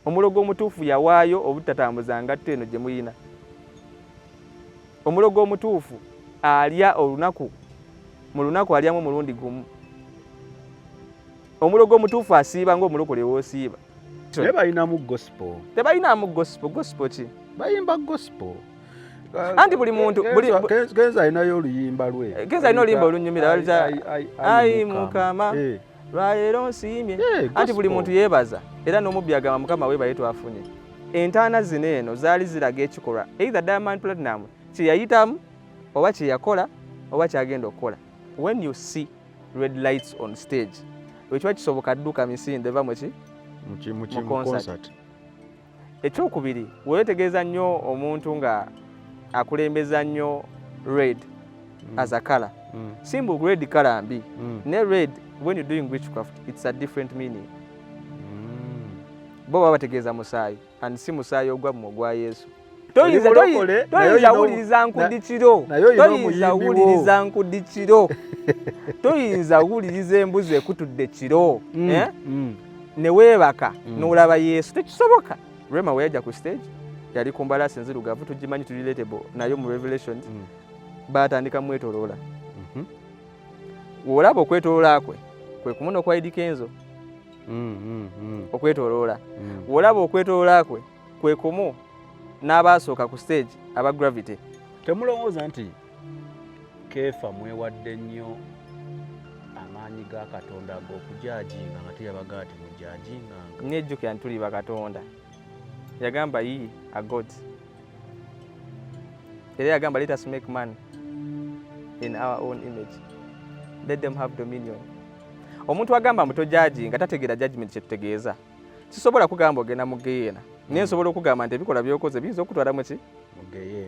Omulogo omutuufu yawaayo obutatambuza ngatto eno gye muyina. Omulogo omutuufu alya olunaku, mu lunaku alyamu mulundi gumu. Omulogo omutuufu asiiba ng'omulokole w'osiiba. Tebalinamu gospel. Tebalinamu gospel. Gospel ki? Bayimba gospel. Anti buli muntu Kenza alinayo oluyimba lwe. Kenza alina oluyimba olunyumira ayi Mukama lwaleero nsiimye. Anti buli muntu yeebaza era n'omubbi agamba Mukama weebaye twafunye. Entaana zino eno zaali ziraga ekikolwa either Diamond Platinum kye yayitamu oba kye yakola oba kyagenda okukola. When you see red lights on stage wekiba kisoboka dduka misinde eva mu concert. Ekyokubiri weetegeeza nnyo omuntu nga akulembeza nnyo red as a color. Simple red color mbi. Ne red when you're doing witchcraft it's a different meaning. Bo bategeeza musaayi and si musaayi ogwa mu gwa Yesu. Toyinza wuliriza nkudikiro. Toyinza wuliriza nkudikiro. Toyinza wuliriza embuzi ekutudde kiro. Ne weebaka n'olaba Yesu. Tekisoboka. Rema we yajja ku stage yali ku mbalasi nzirugavu tugimanyi tuli relatable nayo mu Revelations baatandika mwetoloola. Olaba okwetoloola kwe kumuna kwa Eddy Kenzo. Okwetoloola. Olaba okwetoloola kwe kumu n'abaasooka ku stage aba Gravity. Temulowooza nti Keefa mwewadde nnyo amaanyi ga Katonda ag'okujajinga nga teyabaga ati mujajinganga. Nejjukira ntuli bakatonda. Yagamba ye are gods. Era yagamba let us make man in our own image. Let them have dominion. Omuntu agamba mutojajinga tategeera judgment kye tutegeeza. Sisobola kugamba ogenda mu geyeena. Naye nsobola okugamba nti ebikola by'okoze biyinza okutwala mu ki?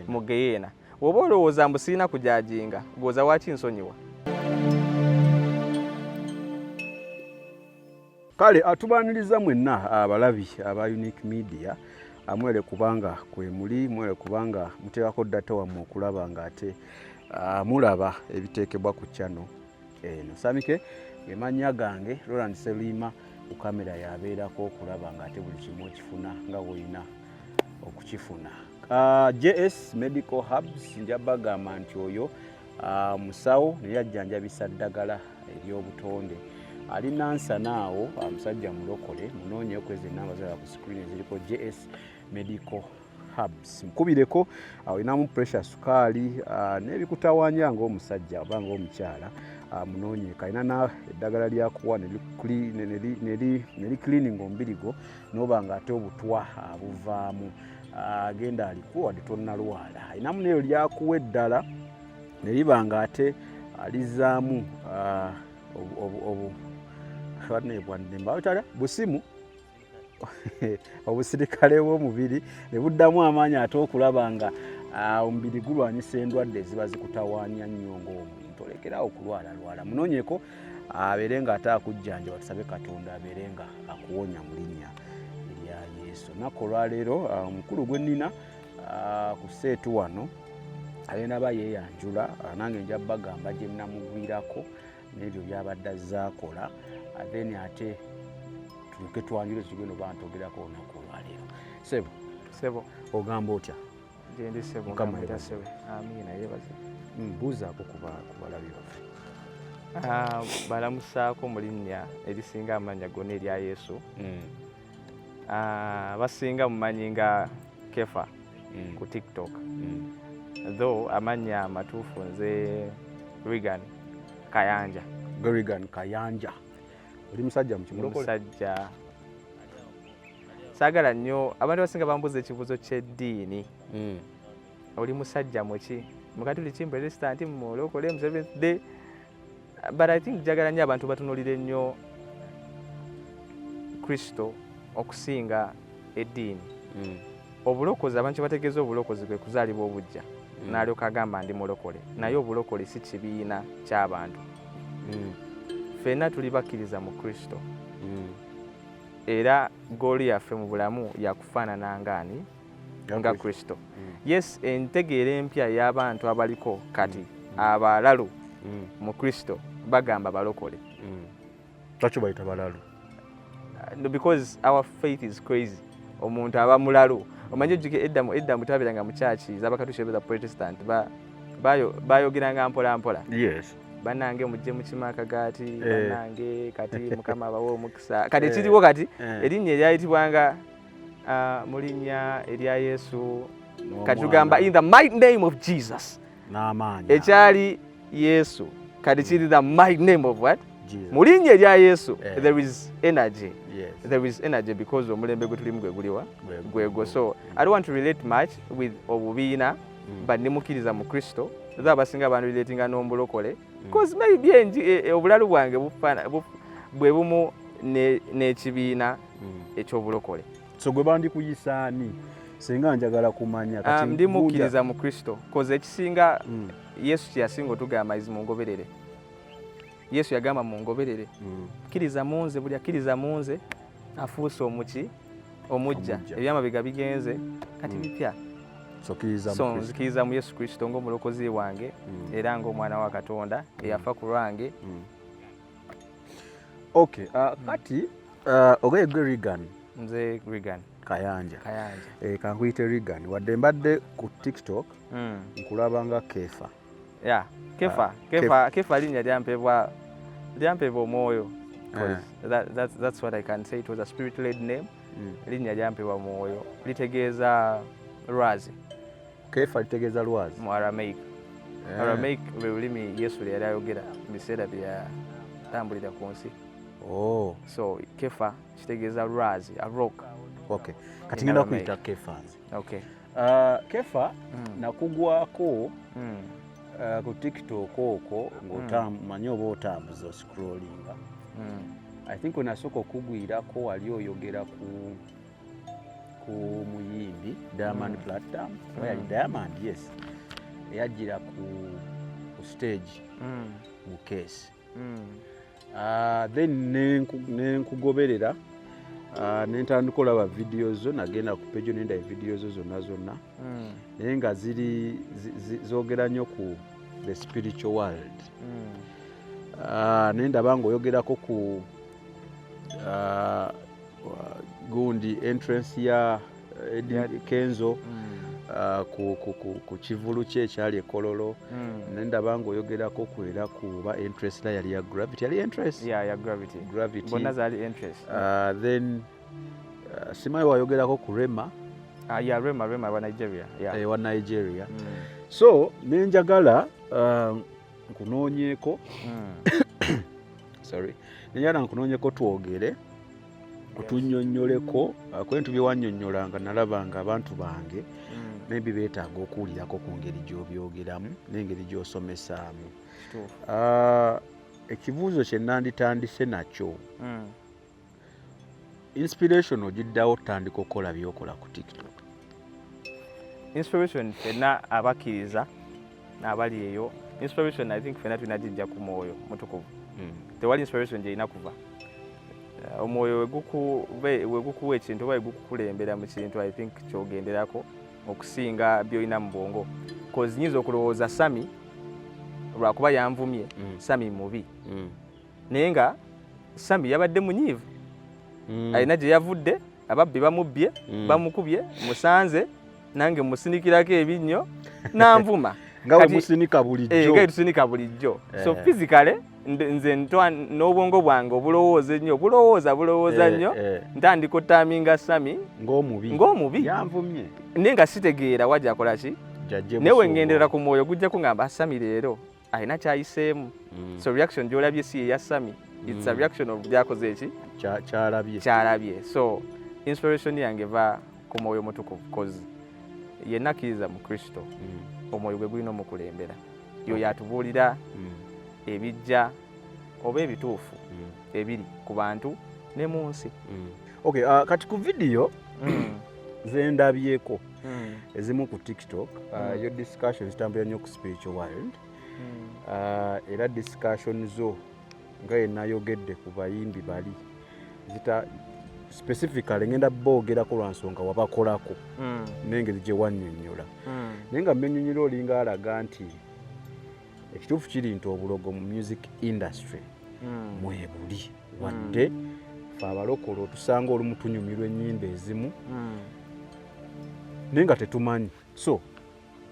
Mu geyeena. Bw'oba olowooza mbu sirina kujajinga gwoza waaki nsonyiwa. Kale atubaaniriza mwenna abalabi aba Unique Media amwere kubanga kwe muli mwere kubanga muteekako data wammwe okulaba ng'ate mulaba ebiteekebwa ku channel eno. Samike emanya gange Roland Selima ku kamera yabeerako okulaba ng'ate buli kimu okifuna nga bw'olina okukifuna. JS Medical Hubs njabagamba nti oyo musawo naye ajjanjabisa ddagala ery'obutonde. Alina nsanaawo omusajja mulokole munoonye kwezi namba zala ku screen eziriko JS Medical Hubs. Mukubireko olinamu pressure sukaali n'ebikutawaanya ng'omusajja oba ng'omukyala munoonye kalina na eddagala lyakuwa neri cleaning ombirigo n'oba ng'ate obutwa buvaamu agenda alikuwa tonnalwala. Alinamu neyo lyakuwa eddala ne liba ng'ate alizaamu busimu obusirikale bw'omubiri ne buddamu amaanyi ate okulaba nga omubiri gulwanyisa endwadde eziba zikutawaanya nnyo ng'omuntu olekerawo okulwalalwala. Munoonyeko abeere nga ate akujjanjaba tusabe Katonda abeere nga akuwonya mu linnya erya Yesu. Nnaku olwaleero omukulu gwe nnina ku seetu wano agenda ba yeeyanjula nange nja bagamba gye nnamugwirako n'ebyo byabadde azaakola then ate tuluke twanjule kigendo bantogerako olunaku olwaleero. Sebo ogamba otya? Gyendi Sebo Mukama yeebase. Amiina yeebaze. Buuzaako ku balabi baffe. Balamusaako mu linnya erisinga amannya gonna erya Yesu. Basinga mumanyi nga Kefa ku TikTok. Though amannya amatuufu nze Regan Kayanja. Regan Kayanja. Oli musajja mukimulokole? Musajja. Saagala nnyo abantu basinga bambuza ekibuuzo ky'eddiini. Oli musajja muki? Mukatoliki, Protestant, mulokole, mu Seventh Day. But I think njagala nnyo abantu batunuulire nnyo Kristo okusinga eddiini. Obulokozi abantu bategeeza obulokozi kwe kuzaalibwa obujja. N'alyoka agamba ndi mulokole. Naye obulokole si kibiina ky'abantu. Ffenna tuli bakkiriza mu Kristo. Era gooli yaffe mu bulamu yakufaanana ngaani nga Kristo. Yes, entegeera empya y'abantu abaliko kati abalalu mu Kristo bagamba balokole. Lwaki bayita balalu? Because our faith is crazy. omuntu aba mulalu omanyi jjuke edda mutabeeranga mu church z'abakatoliki beza protestant bayogeranga mpola yes bannange mujje mu kima akagaati bannange kati mukama abawe omukisa kati ekiriwo kati erinnya eryayitibwanga mu linnya erya Yesu kati tugamba in the mighty name of Jesus n'amaanyi ekyali Yesu kati kiri the mighty name of what mu linnya erya Yesu there is energy. Yes. There is energy because omulembe gwe tulimu gwego. So I don't want to relate much with obubiina but nemukiriza mu Kristo za abasinga abantu relatinga n'omulokole because maybe obulalu bwange bwe bumu n'ekibiina eky'obulokole. So gwe bandi kuyisaani singa njagala kumanya kati ndi mukkiriza mu Kristo because ekisinga Yesu kyasinga otugamba izi mungoberere. Yesu yagamba mungoberere kkiriza munze buli akkiriza munze afuuse omujja ebyamabiga bigenze kati bipya so nzikiriza mu Yesu Kristo ng'omulokozi wange era ng'omwana wa Katonda eyafa ku lwange. Okay, kati ogaye gwe Regan. Nze Regan Kayanja. Kankuyite Regan wadde mbadde ku TikTok nkulabanga Kefa. Yeah, Kefa linnya lyampebwa omwoyo. That's what I can say. It was a spirit-led name. Linnya lyampebwa mwoyo. Litegeeza lwazi. Kefa litegeeza lwazi. Mu Aramaic. Aramaic lwe lulimi Yesu lwe yali ayogera mu biseera bye yatambulira ku nsi. Oh. So Kefa kitegeeza lwazi, a rock. Okay. Kati ngenda kuyita Kefa. Okay. Kefa nakugwako ku TikTok okwo ng'omanyi oba otambuza scrollinga. I think wenasooka okugwirako wali oyogera ku muyimbi Diamond Platinum. Yali Diamond, yes. Eyajjira ku stage mu case. Then nenkugoberera nentandika olaba videos zo nagenda ku page nenda videos zo zonna naye nga ziri zogera nnyo ku the spiritual world. Nendaba ng'oyogerako ku gundi entrance ya Kenzo ku kivulu kye ekyali Kololo. Nendaba ng'oyogerako kwera kuba interest la yali ya Gravity. Yali interest? Yeah, ya Gravity. Bonna zaali interest. Then simanyi wayogerako ku Rema. Yeah, Rema wa Nigeria. Yeah. Wa Nigeria. So nenjagala nkunoonyeeko sorry, nenjagala nkunoonyeeko twogere otunnyonnyoleko kwentu bye wannyonnyolanga nalabanga abantu bange maybe beetaaga okuwulirako ku ngeri gy'obyogeramu n'engeri gy'osomesaamu. Ekibuuzo kye nanditandise nakyo inspiration ogiddawo otandika okukola by'okola ku TikTok. Inspiration fenna abakkiriza n'abali eyo inspiration I think fenna tulina gijja ku mwoyo mutukuvu. Tewali inspiration gyerina kuva omwoyo wegukuwa ekintu oba wegukukulembera mu kintu I think kyogenderako okusinga byolina mu bwongo cause nyinza okulowooza Sami lwakuba yanvumye Sami mubi naye nga Sami yabadde munyiivu alina gye yavudde ababbi bamubbye bamukubye musanze nange musinikirako ebinnyo nanvuma nga we musinika bulijjo nga tusinika bulijjo so physically nze n'obwongo bwange obulowooza nnyo bulowooza nnyo ntandika ottaminga Sami ng'omubi yanvumye naye nga sitegeera wajja akola ki naye wengenderera ku mwoyo gujja kuŋŋamba Sami leero alina kyayiseemu so reaction gy'olabye si eya Sami it's a reaction of byakoze eki kyalabye so inspiration yange eva ku mwoyo mutukuvu cause yenna akkiriza mu Kristo omwoyo gwe gulina omukulembera yoyo atubuulira ebijja oba ebituufu ebiri ku bantu ne mu nsi. Okay, kati ku video zendabyeko ezimu ku TikTok yo discussion zitambula nnyo ku spiritual world era discussion zo nga yenayogedde ku bayimbi bali zita specifically ngenda boogerako lwa nsonga wabakolako n'engeri gye wannyonnyola naye nga mmennyonnyola olinga alaga nti ekituufu kiri nti obulogo mu music industry mwebuli wadde fe abalokole tusanga olumu tunyumirwa ennyimba ezimu naye nga tetumanyi. So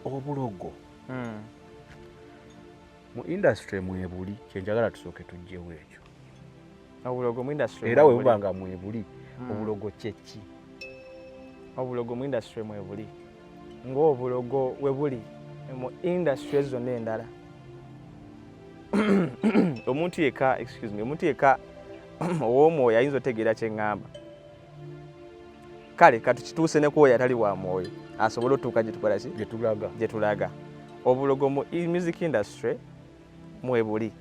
obulogo mu industry mwebuli kyenjagala tusooke tujjewo ekyo. Obulogo mu industry era we buba nga mwebuli obulogo kyeki? Obulogo mu industry mwebuli ng'obulogo we buli mu industry zonna endala. Omuntu yekka ow'omwoyo ayinza otegeera kye ŋŋamba. Kale katukituuse ne kwoyo atali wa mwoyo asobole otuuka gye tukola ki? Gye tulaga. Obulogo mu music industry mwebuli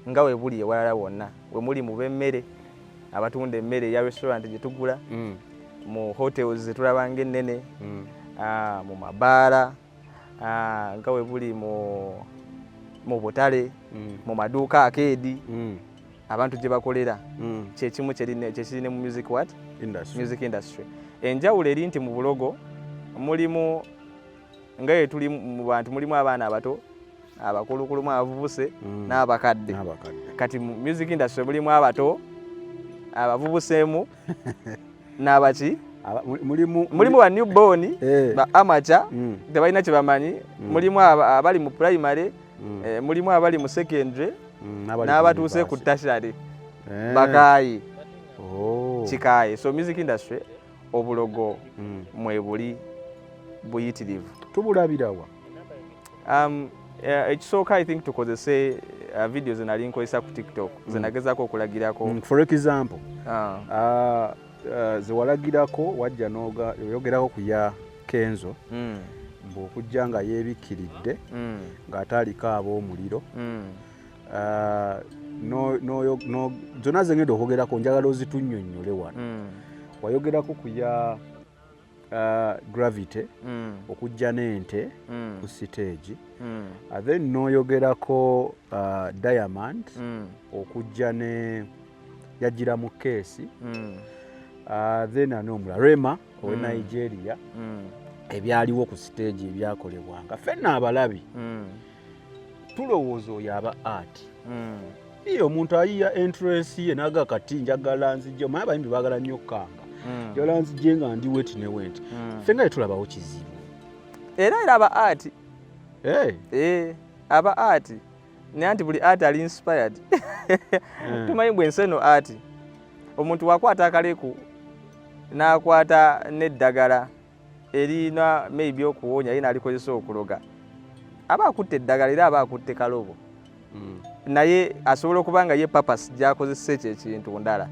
nga webuli ewalala wonna, we muli mu b'emmere abatunda emmere eya restaurant gye tugula, mu hotels ze tulaba ng'ennene, mu mabaala, nga webuli mu butale, mu maduuka akeedi, abantu gye bakolera kyekimu kyekirine mu music industry. Enjawulo eri nti mu bulogo mulimu nga ye tuli mu bantu mulimu abaana abato, abakulukulumu, abavubuse n'abakadde. Kati mu music industry mulimu abato, abavubuseemu n'abaki, mulimu ba newborn, ba amateur tebalina kye bamanyi, mulimu abali mu primary, mulimu abali mu secondary n'abatuuse ku tertiary bakaayi kikaayi. So music industry obulogo mwebuli buyitirivu. Tubulabirawa? Ekisooka I think tukozese video ze nali nkozesa ku TikTok ze nagezaako okulagirako. For example ze walagirako wajja noyogerako ku ya Kenzo ng'okujja nga yeebikiridde ng'ate aliko ab'omuliro. Zonna zengenda okwogerako njagala ozitunnyonnyole wano. Wayogerako ku ya Gravity okujja n'ente ku stage, then n'oyogerako Diamond okujja ne yagira mu keesi, then n'omulala Rema owe Nigeria ebyaliwo ku stage ebyakolebwanga. Ffenna abalabi tulowooza oyo aba art. Iyo omuntu ayiya entrance ye naga kati njagala nzijja, omanyi abayimbi baagala nnyo kanga njagala nzijje nga ndi weti ne wenti. Ffenga ye tulabawo kizibu era aba art. Aba art naye nti buli art ali inspired. Tumanyi bwe enseno art, omuntu wakwata akaleku n'akwata n'eddagala erina maybe okuwonya ye n'alikozesa okuloga, aba akutte eddagala era aba akutte kalobo, naye asobola okuba nga ye purpose gy'akozesa ekyo ekintu ndala.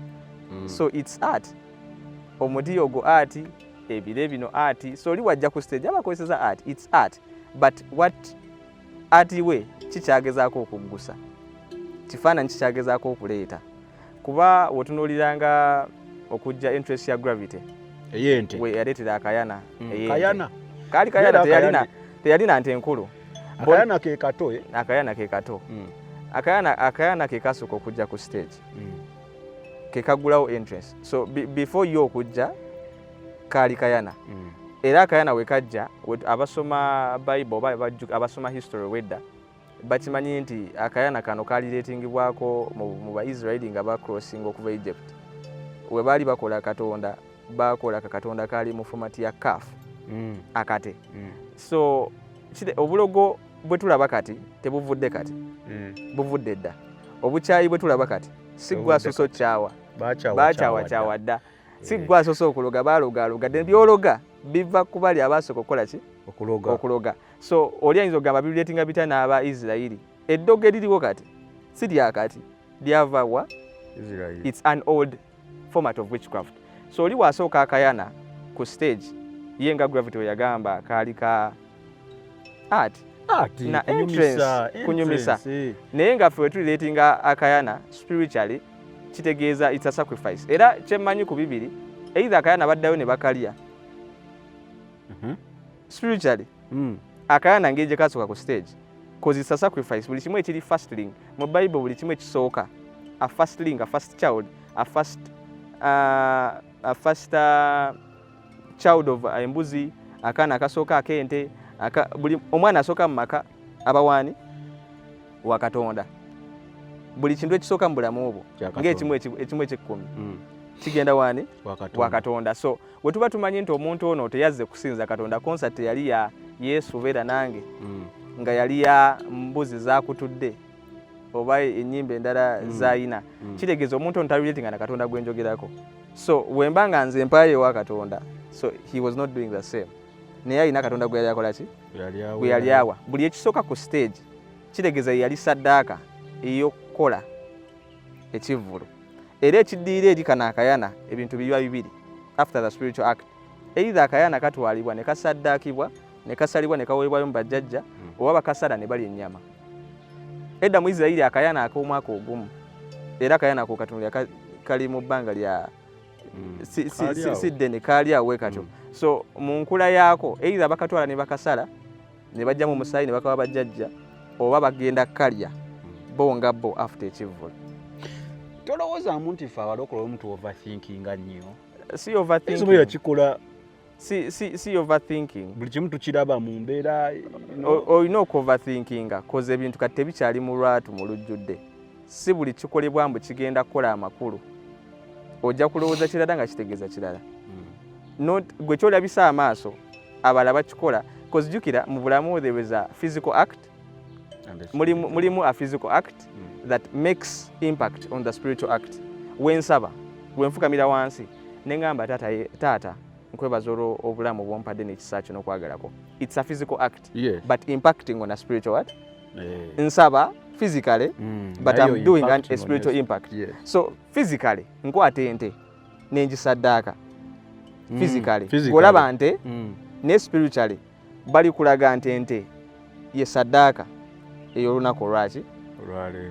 So it's art. Omuti ogwo art, ebire bino art. So oli wajja ku stage aba akozesa art. It's art. But what art we kikyagezaako okuggusa, kifaananyi kikyagezaako okuleeta. Kuba wotunuuliranga okujja interest ya Gravity ey'ente we yaleetera akayana. Kayana kaali kayana teyalina nte nkulu. Akayana ke kato. Akayana ke kato. Akayana ke kasooka okujja ku stage ke kagulawo entrance. So before yo okujja kaali kayana. Era akayana we kajja abasoma Bible abasoma history wedda bakimanyi nti akayana kano kaali leetingibwako mu Baisirairi nga bacrossing okuva Egypt. We baali bakola Katonda, bakola Katonda kaali mu format ya calf akate. So obulogo bwe tulaba kati tebuvudde kati, buvudde dda. Obukyayi bwe tulaba kati siggwa soso kyawa bakyawa dda, siggwa soso okuloga baloga dde. Byologa biva ku bali abasooka okukola ki? Okuloga. So oli ayinza okugamba bibireetinga bitya n'aba Isirairi. Eddogo eririwo kati si lyakati, lyava wa? It's an old format of witchcraft. So oli wasooka akayana ku stage ye nga Gravity we yagamba kaali ka art na entrance kunyumisa. Naye nga ffe wetulireetinga akayana spiritually kitegeeza it's a sacrifice. Era kyemmanyi ku Bibiri either akayana baddayo ne bakalya spiritually. Akayana ngeri gye kasooka ku stage cause it's a sacrifice. Buli kimu ekiri fastling mu Bible, buli kimu ekisooka a fastling, a first child, a first child of embuzi, akaana akasooka ak'ente, buli omwana asooka mu maka abawaani wa Katonda. Buli kintu ekisooka mu bulamu obwo ng'ekimu eky'ekkumi kigenda wani wa Katonda. So bwe tuba tumanyi nti omuntu ono teyazze kusinza Katonda, concert yali ya Yesu beera nange nga yali ya mbuzi zakutudde oba ennyimba endala zayina, kitegeeza omuntu ono tarelatinga na Katonda gwenjogerako. So wemba nga nze mpaaye wa Katonda, so he was not doing the same. Naye alina Katonda gwe yali akola ki? Gwe yali awa. Buli ekisooka ku stage kitegeeza yali saddaaka ey'okukola ekivvulu. Era ekiddiira eri kana akayana ebintu biba bibiri after the spiritual act. Either akayana katwalibwa ne kasaddaakibwa ne kasalibwa ne kaweebwayo mu bajjajja, oba bakasala ne balya ennyama. Edda mu Isirayiri akayana ak'omwaka ogumu, era akayana ako Katonda kali mu bbanga lya sidde ne kaali awe katyo. So mu nkula yaako either bakatwala ne bakasala ne bajjamu omusaayi ne bakawa bajjajja, oba bagenda kalya bo nga bo after ekivvulu. Tolowoozamu nti ffe abalokole omuntu overthinkinga nnyo? Si overthinking. Ekisobola yakikola. Si overthinking. Buli kimu tukiraba mu mbeera. Olina okuoverthinkinga koze ebintu kati tebikyali mu lwatu mu lujjudde. Si buli kikolebwa mbu kigenda kukola amakulu. Ojja kulowooza kirala nga kitegeeza kirala. Gwe kyolabisa amaaso abala bakikola, koze jjukira mu bulamu there is a physical act. Mulimu a physical act that makes impact on the spiritual act. Wensaba, wenfukamira wansi nengamba taata nkwebaza obulamu bwompadde n'ekisa kino okwagalako. It's a physical act, yes, but impacting on a spiritual what? Nsaba physically, but I'm doing a spiritual impact. Yes. So physically nkwate ente nengisaddaaka physically golaba nte ne spiritually bali kulaga nti ente ye saddaaka ey'olunaku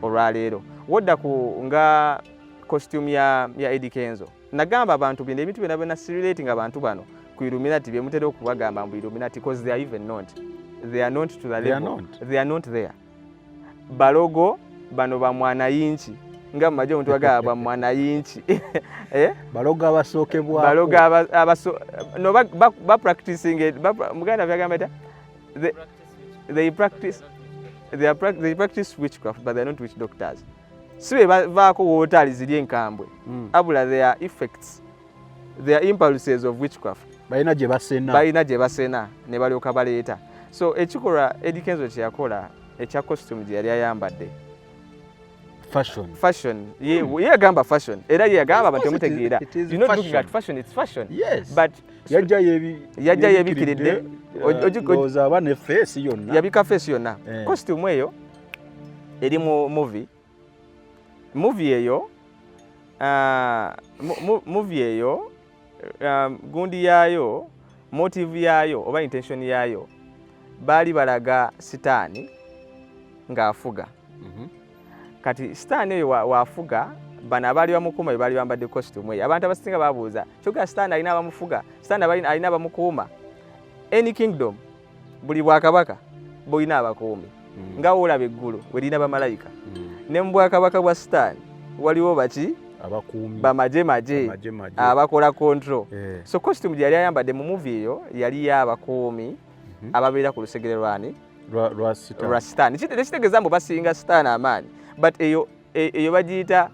olwaleero. Wodda ku nga costume ya Eddie Kenzo nagamba abantu bino ebintu byonna byonna sirelating abantu bano ku Illuminati bye mutera okubagamba mbu Illuminati because they are even not. They are not to the level. They are not there. Balogo bano ba mwana yinchi nga mmaje omuntu bagaba ba mwana yinchi balogo abasookebwa balogo no ba practicing it muganda byagamba they practice witchcraft but they are not witch doctors. Sibe vaako wotali zili enkambwe abula their effects, their impulses of witchcraft balina gye basena ne balyoka baleeta. So ekikolwa Eddie Kenzo kye yakola ekya costume gye yali ayambadde fashion ye agamba fashion era ye agamba abantu temutegeera you not looking at fashion, it's fashion. Yes. But yajja yebikiridde oza aba ne face yonna yabika face yonna. Costume eyo eri mu movie eyo gundi yaayo, motive yaayo oba intention yaayo baali balaga sitaani ng'afuga. Kati sitaani eyo waafuga bano abaali bamukuuma baali bambadde costume eyo. Abantu abasinga babuuza kyokka sitaani alina abamufuga, sitaani alina abamukuuma. Any kingdom, buli bwakabaka bulina abakuumi nga woolaba eggulu welina bamalayika ne mu bwakabaka bwa sitaani waliwo baki abakuumi bamaje abakola control. So costume gye yali ayambadde mu movie eyo yali y'abakuumi ababeera ku lusegere lwa sitaani. Tekitegeeza mbu basinga sitaani amaanyi, but eyo bagiyita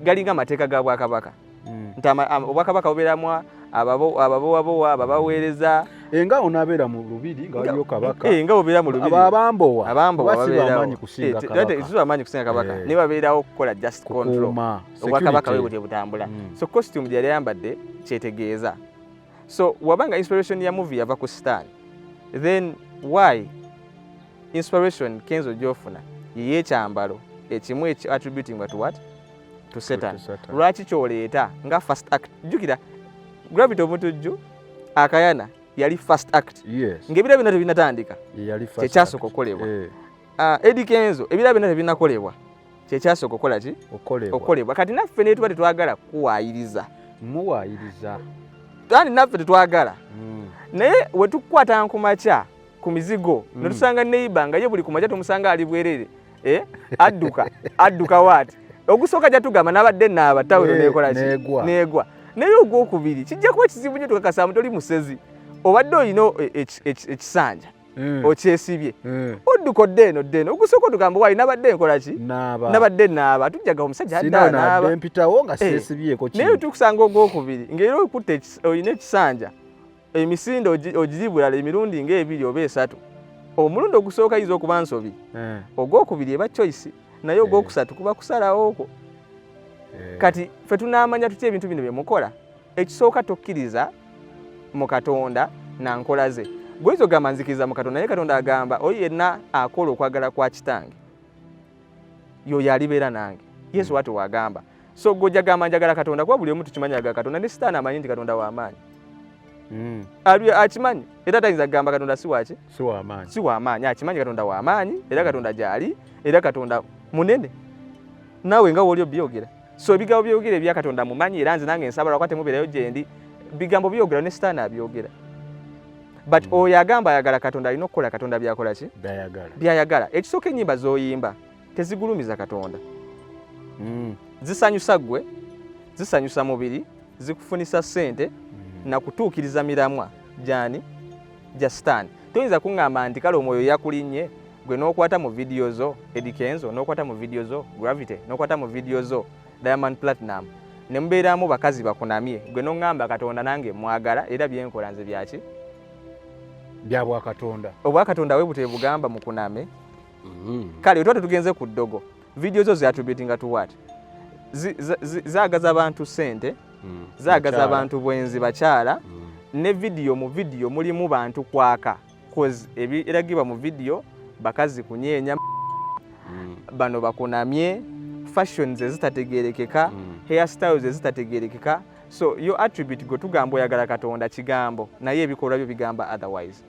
galinga amateeka ga bwakabaka nti obwakabaka bubeeramu ababowabowa ababaweereza nga onaabeera mu lubiri nga waliyo kabaka nga bubeera mu lubiri abambowa babeerawo amaanyi kusinga kabaka ne babeerawo okukola just control obwakabaka bwe butye butambula. So costume gye yali ayambadde kyetegeeza. So wabanga inspiration ya movie yava ku sitaani, then why inspiration Kenzo gy'ofuna ye ekyambalo ekimu attributing to what? To Satan. Lwaki kyoleeta nga first act? Jjukira Gravity omutujju akayana yali first act. Yes. Ng'ebira byonna tebinatandika kyekyasooka okukolebwa. Eddie Kenzo ebira byonna tebinakolebwa kyekyasooka okukola ki? Okolebwa. Kati naffe ne tuba tetwagala kuwaayiriza. Muwaayiriza. Kandi naffe tetwagala. Naye we tukukwata nkumakya ku mizigo ne tusanga neighbor nga ye buli kumakya tumusanga ali bwerere adduka waati ogusooka jja tugamba n'abadde naaba tawero neekola ki? Neegwa. Naye ogwokubiri kijja kuba kizibu nnyo tukakasa mutoli musezi obadde olina ekisanja okyesibye odduka oddeeno ogusooka otugamba waali nabadde nkola ki nabadde naaba tujjaga omusajja addaanaaba mpitawo nga seesibyeko naye tukusanga ogwokubiri ng'era okutte olina ekisanja emisinde ogiri bulala emirundi ng'ebiri oba esatu omulundi ogusooka yinza okuba nsobi ogwokubiri eba choice naye ogwokusatu kuba kusalawooko kati ffe tunaamanya tutya ebintu bino bye mukola ekisooka tokkiriza mu Katonda na nkola ze bw'oyinza ogamba nzikiriza mu Katonda naye Katonda agamba oyo yenna akola okwagala kwa kitange yoyo alibeera nange Yesu watu wagamba so gojja gamba njagala Katonda kuba buli omu tukimanyi agala Katonda ne Sitaani amanyi nti Katonda w'amaanyi akimanyi era tayinza kugamba Katonda si w'amaanyi akimanyi Katonda w'amaanyi era Katonda gy'ali era Katonda munene naawe nga w'oli obyogera so ebigambo byogera ebya Katonda mumanyi era nze nange nsaba lwakati mubeerayo gye ndi bigambo byogera ne Sitaani abyogera but oyo agamba ayagala Katonda alina okukola Katonda byakola ki byayagala ekisooka ennyimba z'oyimba tezigulumiza Katonda zisanyusa ggwe zisanyusa mubiri zikufunisa ssente nakutuukiriza miramwa gyani gya Sitaani toyinza kuŋŋamba nti kale omwoyo yakulinnye gwe n'okwata mu vidiyo zo Eddy Kenzo n'okwata mu vidiyo zo Gravity n'okwata mu vidiyo zo Diamond Platinum ne mubeeramu bakazi bakunamye gwe n'oŋŋamba Katonda nange mwagala era byenkola nze byaki bya Bwakatonda obwakatonda we butebugamba mukuname kale otwate tugenze ku ddogo vidiyo zo zyatubitinga tuwati zaagaza abantu ssente zaagaza abantu bwenzi bakyala ne vidiyo mu vidiyo mulimu bantu kwaka cause ebiragibwa mu vidiyo bakazi kunyeenya bano bakunamye fashions ezitategerekeka hairstyles ezitategerekeka so your attribute gwe tugamba oyagala Katonda kigambo naye ebikolwa byo bigamba otherwise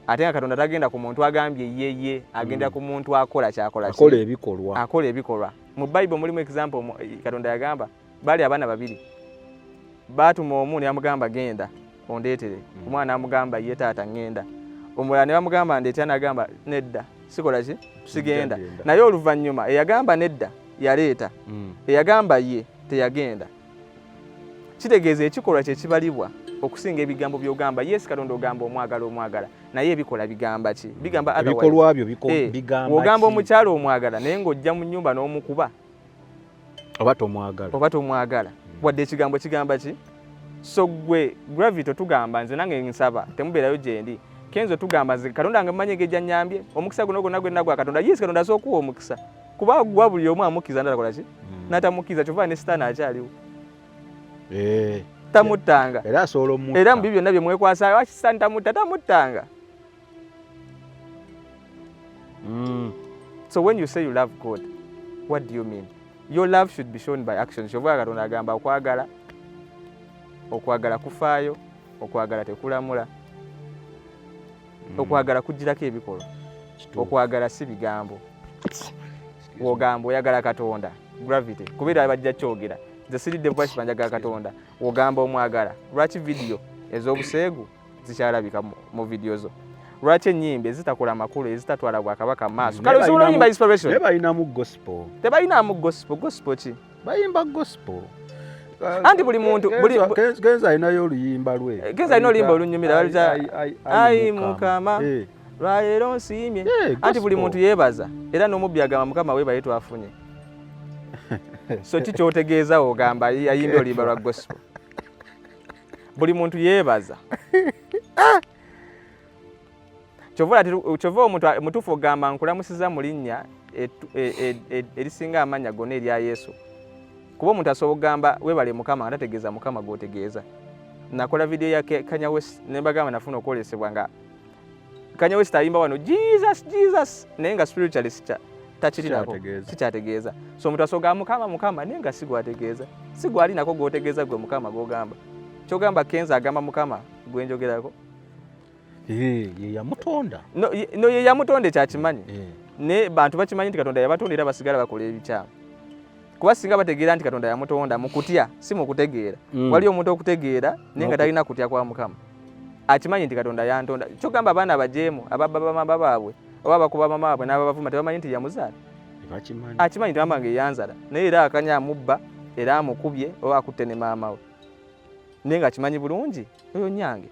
ate nga Katonda tagenda ku muntu agambye yeye agenda ku muntu akola kyakola akola ebikolwa mu Bible mulimu example Katonda yagamba bali abaana babiri batuma omu ne yamugamba genda ondeetere omwana amugamba ye taata ngenda omulala ne bamugamba ndeetera n'agamba nedda sikola ki sigenda naye oluvannyuma eyagamba nedda yaleeta eyagamba ye teyagenda kitegeeza ekikolwa kye kibalibwa okusinga ebigambo by'ogamba yes Katonda ogamba omwagala naye ebikola bigamba ki bigamba ebikolwa byo bigamba ogamba omukyalo omwagala naye ng'ojja mu nnyumba n'omukuba oba tomwagala wadde ekigambo kigamba ki so gwe Gravity tugamba nze nange nsaba temubeerayo gye ndi Kenzo tugamba nze Katonda nga mmanyi engeri gy'annyambye omukisa guno gwonna gwenna gwa Katonda yes Katonda asobola okuwa omukisa kuba gwa buli omu amukkiriza ndalakola ki n'atamukkiriza kyova ne Sitaani akyaliwo tamuttanga era asobola omutta era mu byonna bye mwekwasa waki Sitaani tamuttanga so when you say you love God what do you mean your love should be shown by actions kyova Katonda agamba okwagala kufaayo okwagala tekulamula okwagala kugirako ebikolwa okwagala si bigambo wogamba oyagala Katonda Gravity kubeera bajja kyogera nze siridde voice banjagala Katonda wogamba omwagala lwaki vidiyo ez'obuseegu zikyalabika mu vidiyo zo lwaki ennyimba ezitakola makulu ezitatwala Bwakabaka mu maaso kale osobola oyimba inspiration tebalinamu gospel ki bayimba gospel anti buli muntu Kenzo alinayo oluyimba lwe Kenzo alina oluyimba olunyumira ayi Mukama lwaleero nsiimye anti buli muntu yeebaza era n'omubbi agamba Mukama weebaye twafunye so kikyotegeeza ogamba ayimba oluyimba lwa gospel buli muntu yeebaza kyova omuntu mutuufu ogamba nkulamusiza mu linnya erisinga amannya gonna erya Yesu kuba omuntu asobola okugamba weebale Mukama nga tategeeza Mukama gw'otegeeza nakola vidiyo ya Kanye West ne mbagamba nafuna okwolesebwa nga Kanye West ayimba wano Jesus naye nga spiritually takirinako sikyategeeza so omuntu asobola Mukama naye nga sigwategeeza sigwalinako gw'otegeeza gwe Mukama gw'ogamba kyogamba Kenzo agamba Mukama gwenjogerako ye yamutonda no ye yamutonda ekyakimanyi ne bantu bakimanyi nti Katonda yabatonda era basigala bakola ebikyamu kuba singa bategeera nti Katonda yamutonda mu kutya si mu kutegeera wali omuntu okutegeera naye nga talina kutya kwa Mukama akimanyi nti Katonda yantonda kyogamba abaana abajeemu ababba bamama baabwe oba bakuba mama baabwe n'ababavuma tebamanyi nti yamuzaala akimanyi nti mama nge yanzala naye era akanya amubba era amukubye oba akutte ne maama we naye nga akimanyi bulungi oyo nyange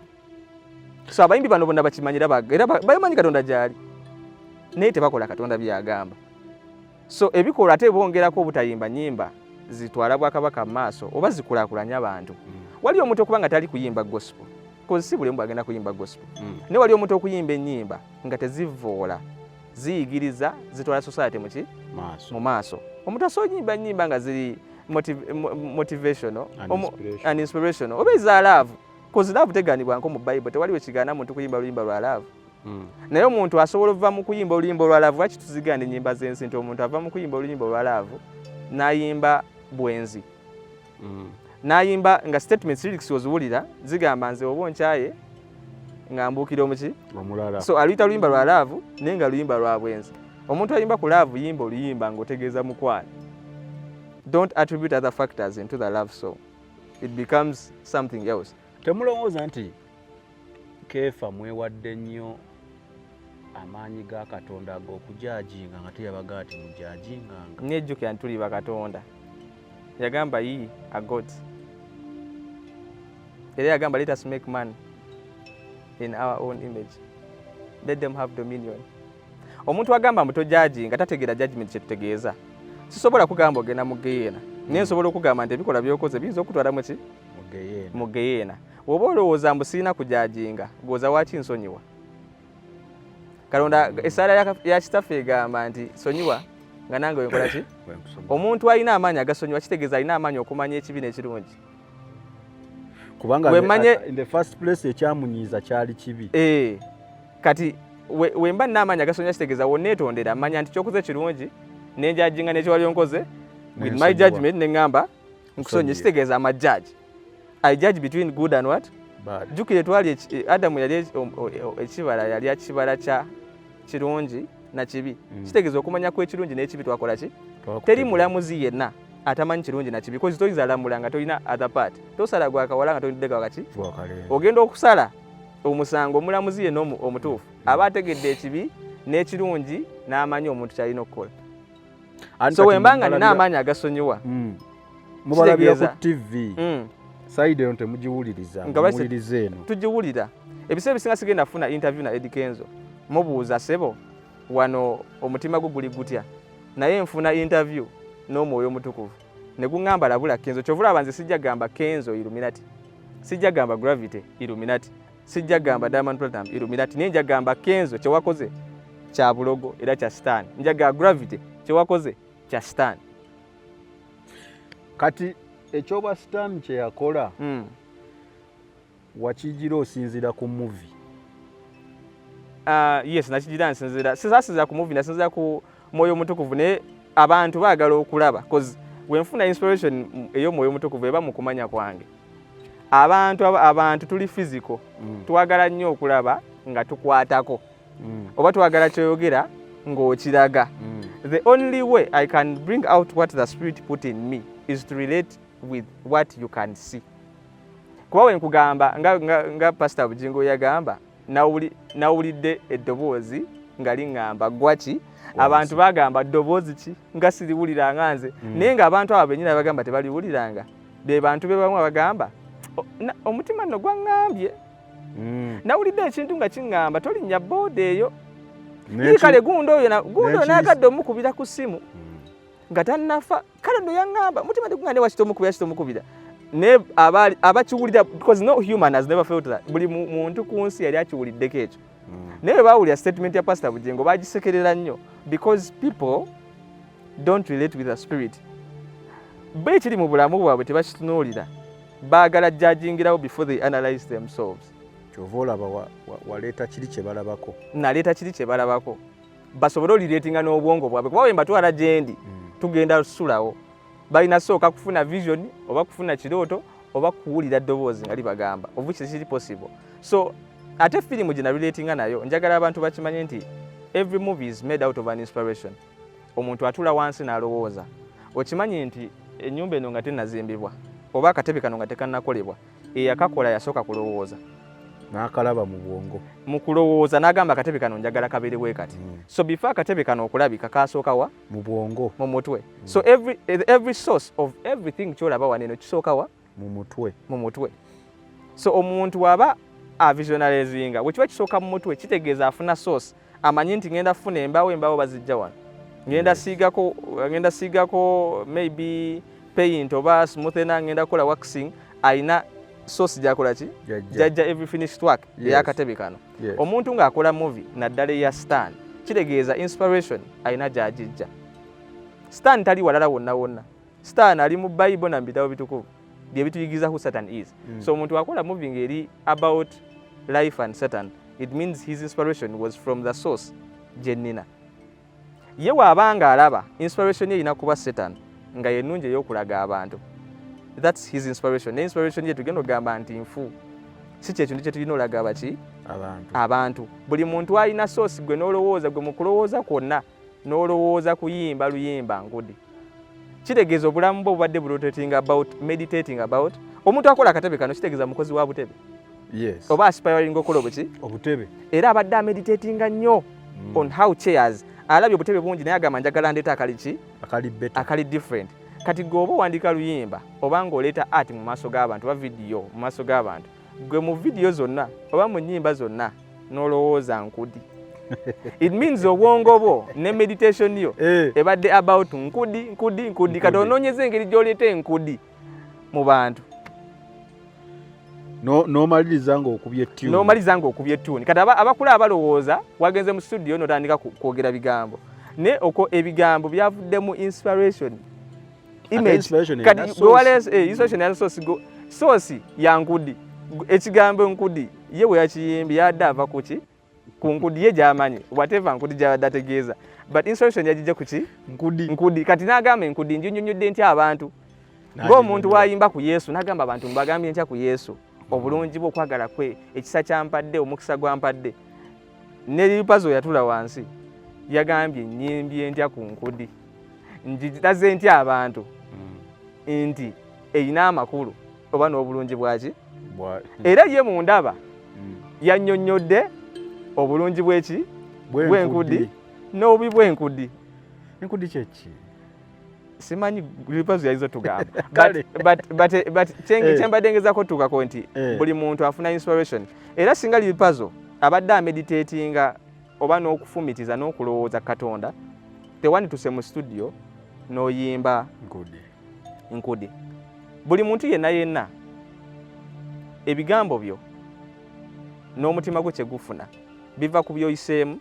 So abayimbi bano bonna bakimanyira era bamanyi Katonda gyali naye tebakola Katonda byagamba. So ebikola ate bongerako obutayimba nyimba zitwala Bwakabaka maaso oba zikulaakulanya abantu. Wali omuntu okuba nga tali kuyimba gospel kozi si buli mbu agenda kuyimba gospel. Ne wali omuntu okuyimba ennyimba nga tezivoola ziyigiriza zitwala society mu maaso. Omuntu asoyimba ennyimba nga ziri motivational and inspirational oba eza love kozi love teganibwanko mu Bible tewaliwo ekigaana muntu kuyimba oluyimba lwa love. Naye omuntu asobola okuva mu kuyimba oluyimba lwa love lwaki tuziganda ennyimba z'ensi nti omuntu ava mu kuyimba oluyimba lwa love n'ayimba bwenzi. N'ayimba nga statements lyrics oziwulira zigamba nze oba onkyaye nga mbuukira omulala. So aluyita oluyimba lwa love naye nga luyimba lwa bwenzi. Omuntu ayimba ku love yimba oluyimba ng'otegeeza mukwano. Don't attribute other factors into the love song. It becomes something else. Temulowooza nti Keefa mwewadde nnyo amaanyi ga Katonda ag'okujajinga nga teyabaga ati mujajinganga. Nejjukira ntuli bakatonda. Yagamba ye a God. Era yagamba let us make man in our own image. Let them have dominion. Omuntu agamba mutojajinga tategeera judgment kye tutegeeza. Sisobola kugamba ogenda mu Geyeena. Naye nsobola okugamba nti ebikola by'okoze biyinza okutwala mu Geyeena. Woba olowooza mbu sirina kujajinga gwoza waki nsonyiwa. Katonda essaala ya kitaffe egamba nti sonyiwa nga nange wenkola ki? Omuntu alina amaanyi agasonyiwa kitegeeza alina amaanyi okumanya ekibi n'ekirungi. Kubanga in the first place ekyamunyiiza kyali kibi. Kati wemba nina amaanyi agasonyiwa kitegeeza wonneetondera manya nti kyokoze kirungi nenjajinga n'ekiwali onkoze with my judgment neŋŋamba nkusonyiye kitegeeza amajjaaji. I judge between good and what? Bad. Jukire twali Adamu yali ekibala yali akibala kya kirungi na kibi. Kitegeeza okumanya ku ekirungi n'ekibi twakola ki? Teri mulamuzi yenna atamanyi kirungi na kibi because toyinza lamula nga tolina other part. Tosala gwakawala nga tolidde wakati. Ogenda okusala omusango omulamuzi yenna omutuufu aba ategedde ekibi n'ekirungi n'amanyi omuntu kyalina okukola. So wembanga nina amaanyi agasonyiwa. Mubalabira ku TV. Saidi eno temugiwuliriza. Muwuliriza eno. Tugiwulira. Ebiseera ebisinga sigenda funa interview na Eddie Kenzo. Mubuuza sebo wano omutima guli gutya. Naye nfuna interview n'Omwoyo Omutukuvu. Ne guŋŋamba labula Kenzo. Kyovula abanze sijja gamba Kenzo Illuminati. Sijja gamba Gravity Illuminati. Sijja gamba Diamond Platnumz Illuminati. Naye nja gamba Kenzo kye wakoze kya bulogo era kya sitaani. Njaga Gravity kye wakoze kya sitaani. Kati ekyoba sitaani kye yakola wakigira osinzira ku movie? Yes, nakigira nsinzira. Sisasinzira ku movie, nasinzira ku Mwoyo Omutukuvu. Naye abantu baagala okulaba because wenfuna inspiration ey'Omwoyo Omutukuvu eba mu kumanya kwange. Abantu tuli physical. Twagala nnyo okulaba nga tukwatako. Oba twagala kyoyogera ng'okiraga. The only way I can bring out what the Spirit put in me is to relate with what you can see. Kuba wenkugamba nga Pastor Bujingo yagamba nawulidde eddoboozi nga liŋŋamba gwaki abantu bagamba ddoboozi ki nga siriwulira nga nze naye ng'abantu abo bennyini bagamba tebaliwuliranga be bantu be bamu abagamba omutima nno gwaŋŋambye nawulidde ekintu nga kiŋŋamba tolinnya booda eyo kale gundo oyo nayagadde omukubira ku ssimu nga tannafa kale nno yaŋŋamba mutima tegugande wakitomukubira ne abakiwulira because no human has never felt that buli muntu ku nsi yali akiwuliddeko ekyo naye baawulira statement ya Pastor Bujengo bagisekerera nnyo because people don't relate with the spirit. Bo ekiri mu bulamu bwabwe tebakitunuulira baagala judgingirawo before they analyze themselves. Kyova olaba waleeta kiri kye balabako. Naleeta kiri kye balabako basobole olireetinga n'obwongo bwabwe kuba wemba twala gyendi tugenda tusulawo balina sooka kufuna vision oba kufuna kirooto oba kuwulira ddoboozi nga libagamba of which is possible. So ate filimu gye narelatinga nayo njagala abantu bakimanye nti every movie is made out of an inspiration. Omuntu atula wansi n'alowooza okimanyi nti ennyumba eno nga tennazimbibwa oba akatebe kano nga tekannakolebwa eyakakola yasooka kulowooza n'akalaba mu bwongo mu kulowooza n'agamba akatebe kano njagala kabeerewe kati. So before akatebe kano okulabika kasooka wa mu bwongo mu mutwe. So every source of everything kyolaba wano eno kisooka wa mu mutwe. So omuntu aba visualizinga bwe kisoka mu mutwe kitegeeza afuna source amanyi nti ngenda funa embawo bazijja wano ngenda sigako maybe paint oba smoother ngenda kola waxing aina source jakola ki jajja every finished work yakatebe kano omuntu ng'akola movie naddala ya Stan kitegeeza inspiration aina jajijja Stan tali walala wonna Stan ali mu Bible na mbitawo bitukuvu bye bituyigiza who Satan is so omuntu akola movie ngeri about life and Satan it means his inspiration was from the source jennina ye wabanga alaba inspiration ye ina kuba Satan nga yenunje ey'okulaga abantu that's his inspiration ne inspiration ye tugenda ogamba nti nfu si kyekintu kye tulina olaga baki abantu buli muntu alina source gwe n'olowooza gwe mu kulowooza kwonna n'olowooza kuyimba luyimba ngudi kitegeeza obulamu bwo obadde meditating about omuntu akola akatebe kano kitegeeza mukozi wa butebe oba aspiring okola obutebe era abadde ameditatinga nnyo on how chairs alabye obutebe bungi naye agamba njagala ndeeta akali different kati gwoba owandika luyimba oba ng'oleeta art mu maaso g'abantu oba video mu maaso g'abantu gwe mu video zonna oba mu nnyimba zonna n'olowooza nkudi it means obwongo bwo ne meditation yo ebadde about nkudi kati onoonyeza engeri gy'oleeta enkudi mu bantu n'omaliriza ng'okubya ettuni kati abakula abalowooza wagenze mu studio n'otandika kwogera bigambo ne okwo ebigambo byavuddemu inspiration inspiration ya source ya nkudi ekigambo nkudi ye bwe yakiyimbye yadde ava kuki ku nkudi ye gy'amanyi whatever nkudi gy'abadde ategeeza but inspiration yagijja kuki nkudi kati n'agamba enkudi njinyunyudde ntya abantu ng'omuntu wayimba ku Yesu n'agamba abantu mbagambye ntya ku Yesu obulungi bwe okwagala kwe ekisa kyampadde omukisa gwampadde ne lipazo yatula wansi yagambye nyimbye ntya ku nkudi njitaze ntya abantu nti eyina amakulu oba n'obulungi bwaki era ye mu ndaba yannyonnyodde obulungi bw'enkudi n'obubi bw'enkudi kyeki simanyi lipazo yaizo tugamba but kyembadde ngezako tukako nti buli muntu afuna inspiration era singa lipazo abadde ameditatinga oba n'okufumitiza n'okulowooza Katonda tewandituse mu studio n'oyimba nkudi buli muntu yenna ebigambo byo n'omutima gwe kyegufuna biva ku byoyiseemu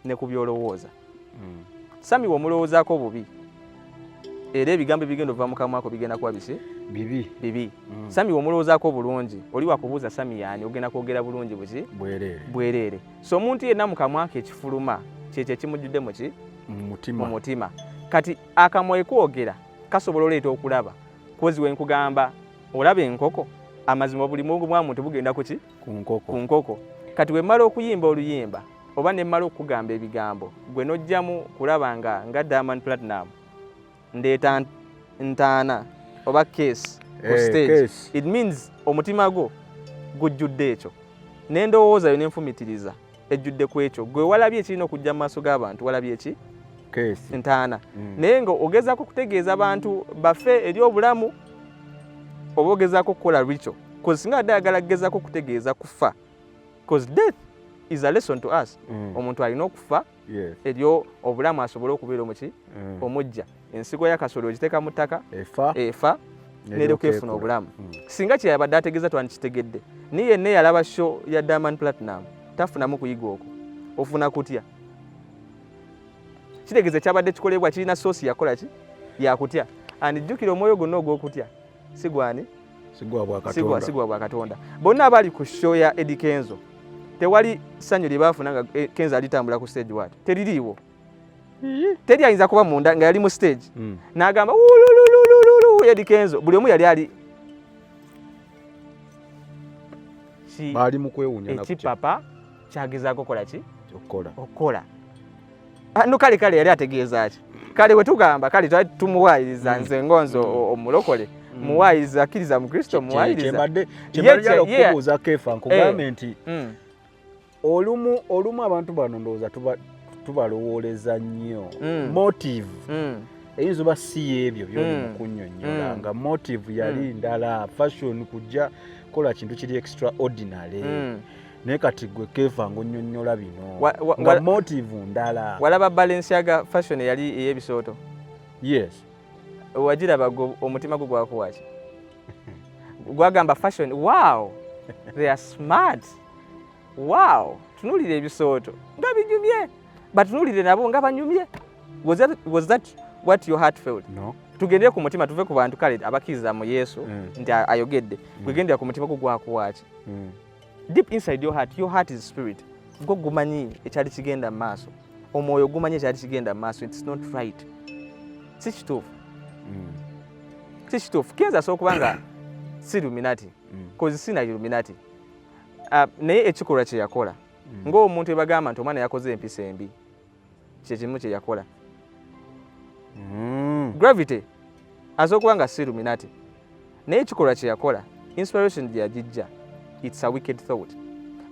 ne ku byolowooza sami w'omulowoozaako bubi era ebigambo ebigenda ova mu kamwa ako bigenda kuba bibi sami w'omulowoozaako bulungi oli wakubuuza sami yaani ogenda kwogera bulungi bwereere so omuntu yenna mu kamwa ke ekifuluma kyekyo ekimujjudde mu mutima kati akamwa ekwogera kasobola oleeta okulaba kozi wenkugamba olaba enkoko amazima buli mugu mwa muntu bugenda ku nkoko kati wemmala okuyimba oluyimba oba nemmala okugamba ebigambo gwe nojjamu kulaba nga Diamond Platinum ndeeta ntaana oba case ku stage it means omutima gwo gujjudde ekyo n'endowooza yo n'enfumitiriza ejjudde ku ekyo gwe walabye ekirina okujja mu maaso g'abantu walabye eki ntaana naye nga ogezaako kutegeeza abantu bafe eri obulamu oba ogezaako kukola ritual cause singa adde ayagala kugezaako kutegeeza kufa cause death is a lesson to us omuntu alina okufa eryo obulamu asobole okubeera omujja ensigo y'akasolo ogiteeka mu ttaka efa neryoka efuna obulamu singa kyeyabadde ategeeza twandikitegedde niye yenna yalaba show ya Diamond Platinum tafunamu kuyiga okwo ofuna kutya kitegeeza kyabadde kikolebwa kirina source yakola ki yakutya andijjukira omwoyo gonna ogw'okutya sigwani sigwa bwa Katonda bonna abali ku show ya Eddie Kenzo tewali ssanyu lye baafuna nga Kenzo alitambula ku stage wati teririiwo teri ayinza kuba munda nga yali mu stage n'agamba ulululululu Eddie Kenzo buli omu yali bali mu kwewuunya na ekipapa kyagezaako kola ki okukola no kale yali ategeeza ki kale we tugamba kale twali tumuwaayiriza nze ngonzo omulokole muwaayiriza akkiriza mu Kristo muwaayiriza kyembadde okubuuza Kefa nkugambe nti olumu abantu bano ndowooza tubalowooleza nnyo motive eyinza oba si y'ebyo by'oli mu kunnyonnyola nga motive yali ndala fashion kujja kola kintu kiri extraordinary naye kati gwe Keefa ng'onnyonnyola bino nga motive ndala. Walaba Balenciaga fashion yali ey'ebisooto? Yes. Wagiraba omutima gwo gwakuwaki? Gwagamba fashion, wow, they are smart, wow, tunulire ebisooto nga binyumye, batunulire nabo nga banyumye. Was that what your heart felt? No. Tugendere ku mutima, tuve ku bantu kale abakkiriza mu Yesu nti ayogedde. Gwegendera ku mutima gwo gwakuwaki? Deep inside your heart is spirit. Gwo gumanyi ekyali kigenda mu maaso, omwoyo gumanyi ekyali kigenda mu maaso. It's not right. Si kituufu. Si kituufu. Kenza asobola kubanga si Illuminati, kozi sina Illuminati. Naye ekikolwa kye yakola ng'omuntu ebagamba nti omwana yakoze empisa embi, kyekimu kye yakola. Gravity asobola kubanga si Illuminati, naye ekikolwa kye yakola, inspiration gye yagijja, it's a wicked thought.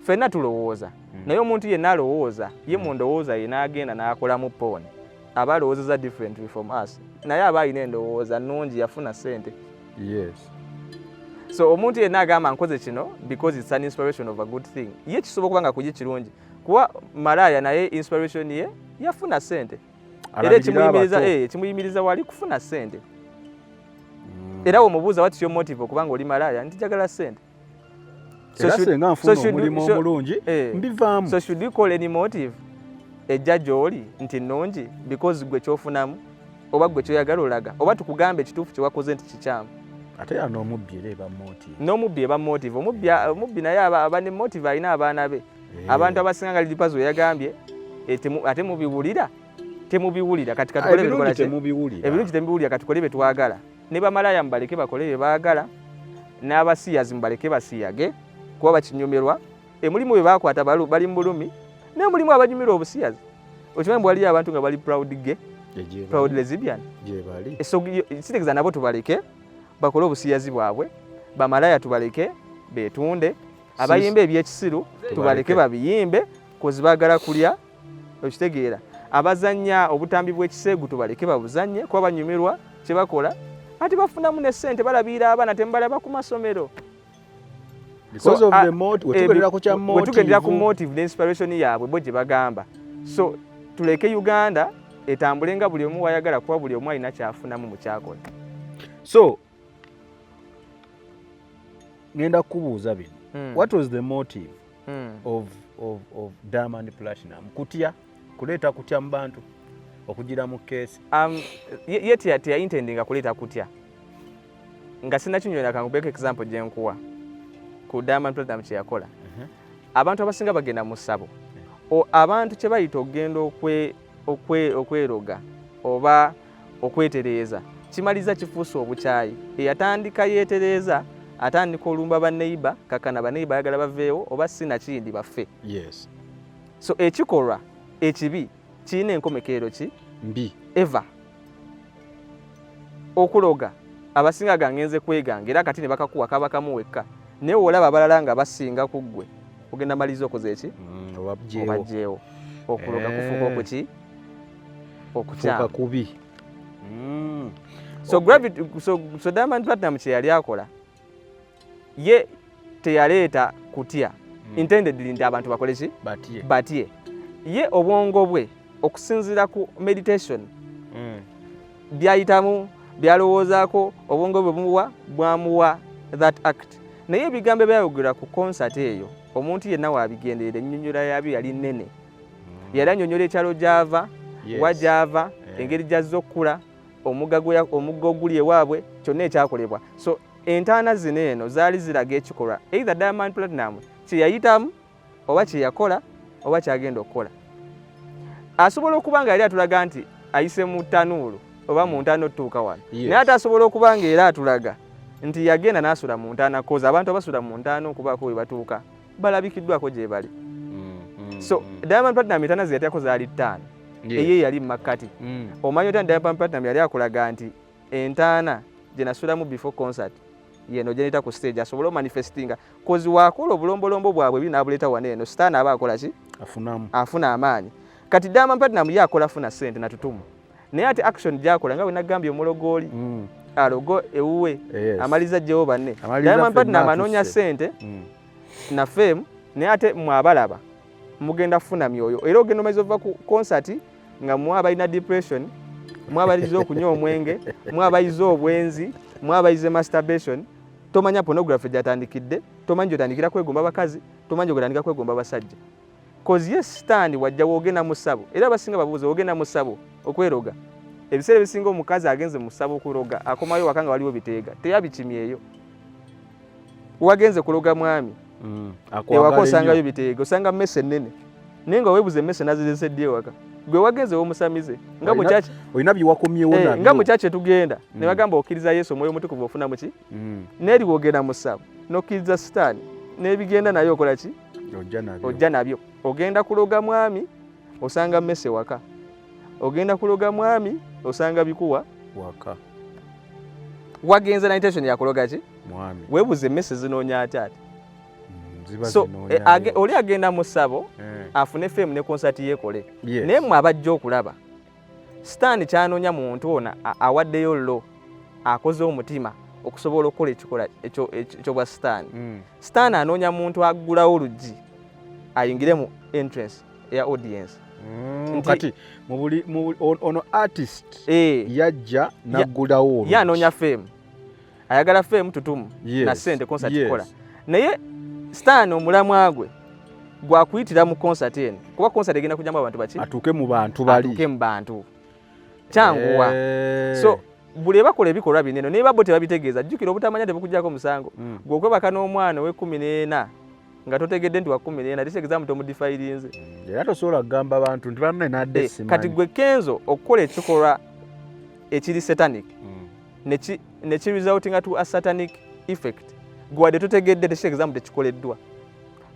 Ffenna tulowooza, naye omuntu yenna alowooza, ye mu ndowooza ye n'agenda n'akolamu pooni, aba alowoozeza differently from us, naye aba alina endowooza nnungi, yafuna ssente. Yes. So omuntu yenna agamba nkoze kino because it's an inspiration of a good thing, ye kisobola kubanga kujja kirungi, kuba malaya naye inspiration ye yafuna ssente, era ekimuyimiriza wali kufuna ssente. Era omubuuza what's your motive okubanga oli malaya, nti njagala ssente. So should you call any motive ejja gy'oli nti nnungi because gwe kyofunamu oba gwe kyoyagala olaga, oba tukugambe ekituufu kye wakoze nti kikyamu? Ate ya n'omubbi era eba motive. N'omubbi eba motive. Omubbi naye aba ne motive alina abaana be. Abantu abasinga nga Lipazo yagambye ate mubiwulira. Temubiwulira kati katukole bikola kye. Ebirungi temubiwulira katukole bye twagala. Ne bamalaya mbaleke bakole bye baagala. N'abasiyazi mbaleke basiyage kuba bakinyumirwa. Emulimu bwe bakwata bali mu bulumi. N'emulimu abanyumirwa obusiyazi. Okimanyi bwali abantu nga bali proud gay. Proud lesbian. Je bali. So sitegeza nabo tubaleke. Bakole obusiyazi bwabwe, bamalaya tubaleke betunde, abayimba ebyekisiru tubaleke babiyimbe kozi bagala kulya, okitegeera. Abazanya obutambi bw'ekisegu tubaleke babuzanye kuba banyumirwa kye bakola, ati bafunamu ne ssente balabira abaana tembalaba ku masomero. Because of the motive, wetugendera ku motive ne inspiration yaabwe bo gye bagamba. So tuleke Uganda etambulenga buli omu wayagala kuba buli omu alina kyafunamu mu kyakola. So ngenda kubuuza bino. What was the motive of Diamond Platinum? Kutya kuleeta kutya mu bantu okugira mu keesi? Yet ya intending kuleeta kutya. Nga sinakinyonera kangubeka example gye nkuwa. Ku Diamond Platinum kye yakola. Abantu abasinga bagenda mu ssabo. Abantu kye bayita okugenda okweroga oba okwetereeza. Kimaliza kifuusa obukyayi. Eyatandika yeetereeza atandika olumba baneiba kakana baneiba ayagala baveewo oba sina kindi baffe. Yes. So ekikolwa ekibi kirina enkomekero ki mbi eva okuloga abasinga gangenze kweganga era kati ne bakakuwa kabakamu wekka naye olaba abalala nga basinga ku ggwe ogenda maliza okoze eki obajjeewo okuloga kufuuka okuki okukyama kubi. So gravity so Diamond Platinum kye yali akola ye teyaleeta kutya intendedly nti abantu bakole ki batye ye obwongo bwe okusinzira ku meditation byayitamu byalowoozaako obwongo bwe bwamuwa that act naye ebigambo byayogera ku concert eyo omuntu yenna waabigenderera ennyonnyola yabyo yali nnene yali annyonnyola ekyalo gy'ava wajava engeri gy'azza okukula omugga oguli ewaabwe kyonna ekyakolebwa. So entaana zino eno zaali ziraga ekikolwa either Diamond Platinum kye yayitamu oba kye yakola oba kyagenda okukola. Asobola okuba nga yali atulaga nti ayise mu ttanuulu oba mu ntaana otutuuka wano naye ate asobola okuba nga era atulaga nti yagenda n'asula mu ntaana koza abantu abasula mu ntaana okubaako we batuuka balabikiddwako gye bali. So Diamond Platinum entaana ze yatyako zaali ttaano eye yali mu makkati. Omanyi otya Diamond Platinum yali akulaga nti entaana gye nasulamu before concert yeno gyenita ku stage asobola manifestinga kozi wakola obulombolombo bwabwe binabuleeta wane eno sitaana aba akola ki afuna amaanyi. Kati Diamond Platinum yakola afuna ssente natutumu naye ate action gyakola nga bwe nagambye omulogooli alogo ewuwe amaliza gyewo banne. Diamond Platinum anoonya ssente na fame naye ate mwabalaba mugenda kufuna myoyo era ogenda omaiza ova ku concert nga mwabalina depression mwabaliza okunywa omwenge mwabaliza obwenzi mwabaliza masturbation tomanya pornography gyatandikidde tomanya gyotandikira kwegomba bakazi tomanya gyotandika kwegomba basajja cause yes stand wajja wogenda mu ssabo era abasinga babuuza ogenda mu ssabo okweroga ebiseera ebisinga omukazi agenze mu ssabo okuroga akomayo wakanga waliwo biteega teyabikimyeyo wagenze kuloga mwami ewaka osangayo biteega osanga mmese nnene naye nga weebuze emmese naziresedde ewaka gwe wagenze womusamize nga mukyaki olina byewakomyewo nabyo nga mukyaki tugenda ne bagamba okkiriza Yesu omwoyo omutukuvu ofuna muki n'eri wogenda mu ssabo n'okkiriza sitaani n'ebigenda nayo okola ki ojja nabyo ogenda kuloga mwami osanga mmese waka ogenda kuloga mwami osanga bikuwa waka wagenze na intention ya kuloga ki mwami weebuze emmese zinoonya ataate so oli agenda mu ssabo afune femu ne concert yeekole naye mmwe abajja okulaba sitaani kyanoonya muntu ono awaddeyo lo akoze omutima okusobola okukola ekikola ekyo bwa sitaani sitaani anoonya muntu aggulawo oluggi ayingire mu entrance ya audience kati ono artist yajja naggulawo oluggi yanoonya femu ayagala femu tutumu na ssente concert kola naye sitaani omulamwa gwe gwakuyitira mu concert eno kuba concert egenda kujjamu abantu baki atuuke mu bantu bali atuuke mu bantu kyanguwa so buli bakola ebikolwa bineno naye babo tebabitegeeza jjukira obutamanya tebukujjako musango gw'okwebaka n'omwana we14 nga totegedde nti wa 14 kitegeeza muti omudifayirinze era tosobola kugamba abantu nti banne nadde simanyi kati gwe Kenzo okukola ekikolwa ekiri satanic ne kiresultinga to a satanic effect gwadde totegedde tekitegeeza muti tekikoleddwa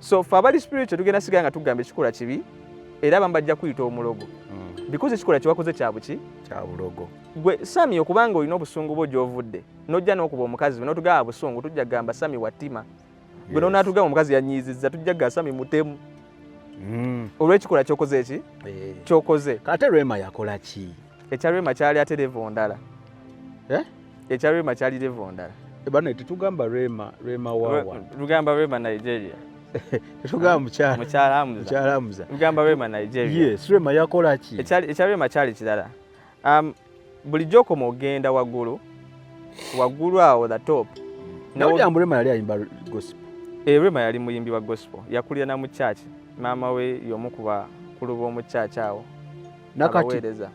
so fe abali spiritual tugenda sigala nga tugamba ekikola kibi era abamu bajja kuyita omulogo because ekikola kiwakoze kya buki kya bulogo gwe Sami okubanga olina obusungu bwo gy'ovudde n'ojja n'okuba omukazi we n'otugamba busungu tujja gamba Sami wattima gwe n'onaatugamba omukazi yanyiizizza tujja gamba Sami mutemu olw'ekikola kyokoze eki kyokoze kate Rema yakola ki ekya Rema kyali ate levo ndala ekya Rema kyali levo ndala bane tetugamba Rema wawa tugamba Rema Nigeria tetugamba mukyala Hamza tugamba Rema Nigeria yes Rema yakola ki ekya Rema kyali kirala bulijjo okoma ogenda waggulu awo the top nawe Rema yali ayimba gospel Rema yali muyimbi wa gospel yakulira na mu church maama we y'omu ku bakulu b'omu church awo nabaweereza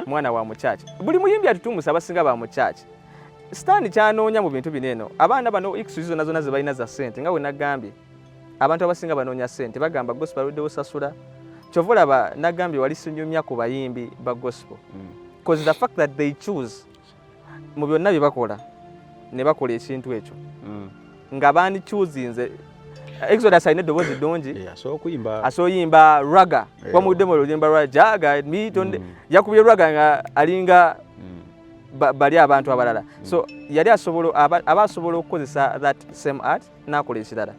mwana wa mu church buli muyimbi atutumusa abasinga ba mu church sitaani kyanoonya mu bintu bineno abaana bano excuse zonna zonna ze balina za ssente nga we nagambye abantu abasinga banoonya ssente bagamba gospel aludde osasula kyova olaba nagambye wali sinyumya ku bayimbi ba gospel because the fact that they choose mu byonna bye bakola ne bakola ekintu ekyo nga baani choosing Exodus alina eddoboozi ddungi asoyimba raga wamuddemu oluyimba lwa jaga mitonde yakubye raga nga alinga bali abantu abalala so yali abasobola okukozesa that same art n'akola ekirala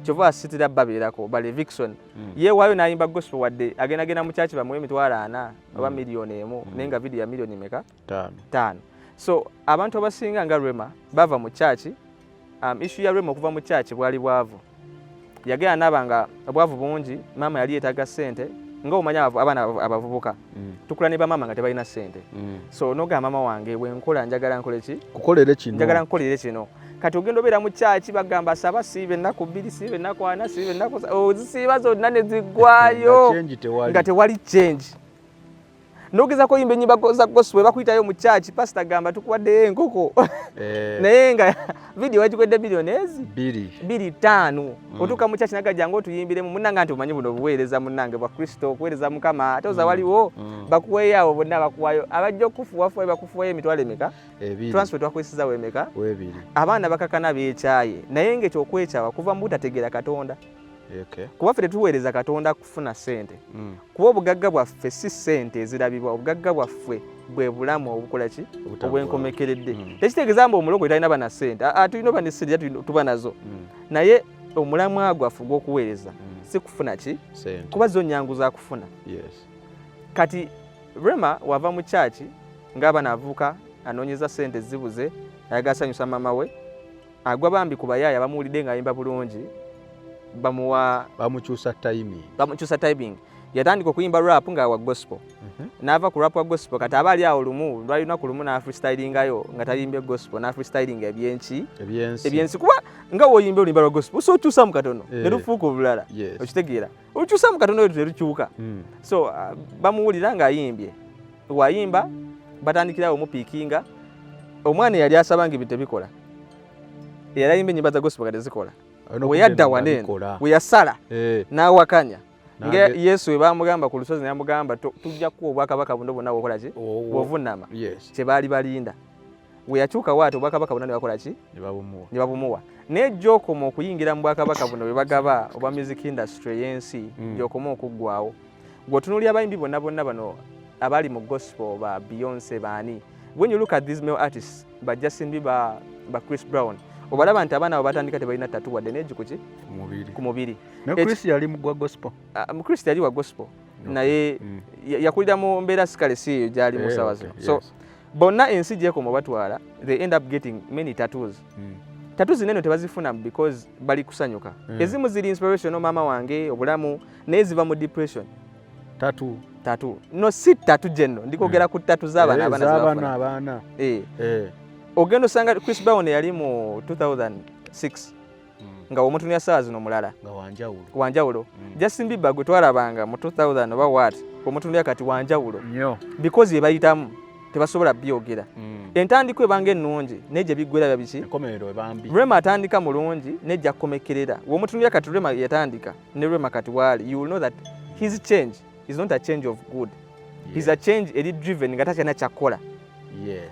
kyova asitira babeerako bali Vixen yeewaayo n'ayimba gospel wadde agenda mu kyaki bamuwe emitwalo 4 oba miliyoni 1 naye nga video ya miliyoni meka 5 so abantu abasinga nga Rema bava mu kyaki issue ya Rema okuva mu kyaki bwali bwavu yagera nabanga obwavu bungi mama yali yeetaaga ssente nga omanya abaana abavubuka tukula ne bamama nga tebalina ssente so nogamba mama wange wenkola njagala nkole ki njagala nkolere kino kati ogenda obeera mu kyaki bagamba saba siibe ennaku 2 siibe ennaku 4 siibe ennaku zisiiba zonna ne ziggwayo nga tewali change nogezako yimba ennyimba za gospel bakuyitayo mu kyaki pastor gamba tukuwaddeyo enkoko naye nga video wagikwedde biliyoni ezi 2.5 otuuka mu kyaki nagajjanga otuyimbiremu munnanga nti omanyi buno obuweereza munnange bwa Kristo okuweereza Mukama ate oza waliwo bakuweeyo awo bonna bakuwayo abajja okufuwafuwayo bakufuwayo emitwalo emeka transport wakozesezaawo emeka abaana bakakana beekyaye naye ng'ekyokwekyaba kuva mu butategeera Katonda kuba ffe tetuweereza Katonda kufuna ssente kuba obugagga bwaffe si ssente ezirabibwa obugagga bwaffe bwe bulamu obukola ki obwenkomekeredde tekitegeeza mbu omulongo talina bana ssente tulina bana ssente tuba nazo naye omulamwa gwaffe gw'okuweereza si kufuna ki kuba zo nnyangu za kufuna kati Rema wava mu kyaki ng'abaana avuka anoonyeza ssente zibuze ayagala sanyusa mama we agwa bambi ku bayaaya bamuwulidde ng'ayimba bulungi bamukyusa timing yatandika okuyimba rap ng'awa gospel n'ava ku rap wa gospel kati aba ali awo lumu lwali lunaku lumu n'afreestylingayo nga tayimbye gospel n'afreestylinga ebyensi kuba nga w'oyimba oluyimba lwa gospel so okyusamu katono ne lufuuka obulala okitegeera okyusamu katono eyo terukyuka so bamuwulira ng'ayimbye wayimba batandikirawo omupiikinga omwana yali asaba nga ebintu tebikola era yimba ennyimba za gospel nga tezikola weyadda waneeno weyasala n'awakanya nga Yesu bamugamba ku lusozi n'amugamba tujja kuwa obwakabaka buno bwonna bwokola ki bw'ovunama kye baali balinda weyakyuka waati obwakabaka bwonna ne bakola ki ne babumuwa naye gy'okoma okuyingira mu bwakabaka buno bwe bagaba obwa music industry y'ensi gy'okoma okuggwawo gw'otunuulira abayimbi bonna bano abali mu gospel ba Beyonce baani when you look at these male artists ba Justin Bieber ba Chris Brown obalaba nti abaana abo batandika tebalina tatu wadde neegi ku mubiri ne Chris yali mu gospel Chris yali wa gospel naye yakulira mu mbeera sikale si eyo gyali mu sawa zino so bonna ensi gy'ekoma batwala they end up getting many tattoos tattoos neno tebazifuna because bali kusanyuka ezimu ziri inspirational maama wange obulamu naye ziva mu depression tattoo no si tattoo general ndikogera ku tattoo z'abaana abaana ogenda osanga Chris Brown yali mu 2006 nga omuntu nyasawa zino mulala nga wanjawulo Justin Bieber gwe twalabanga mu 2000 oba what omuntu yakati wanjawulo because yebayitamu tebasobola byogera entandiko ebanga ennungi nejja biggwera biki Rema atandika mulungi nejja kukomekerera omuntu yakati Rema yatandika ne Rema kati wali you will know that his change is not a change of good he's a change eri driven nga takyana kyakola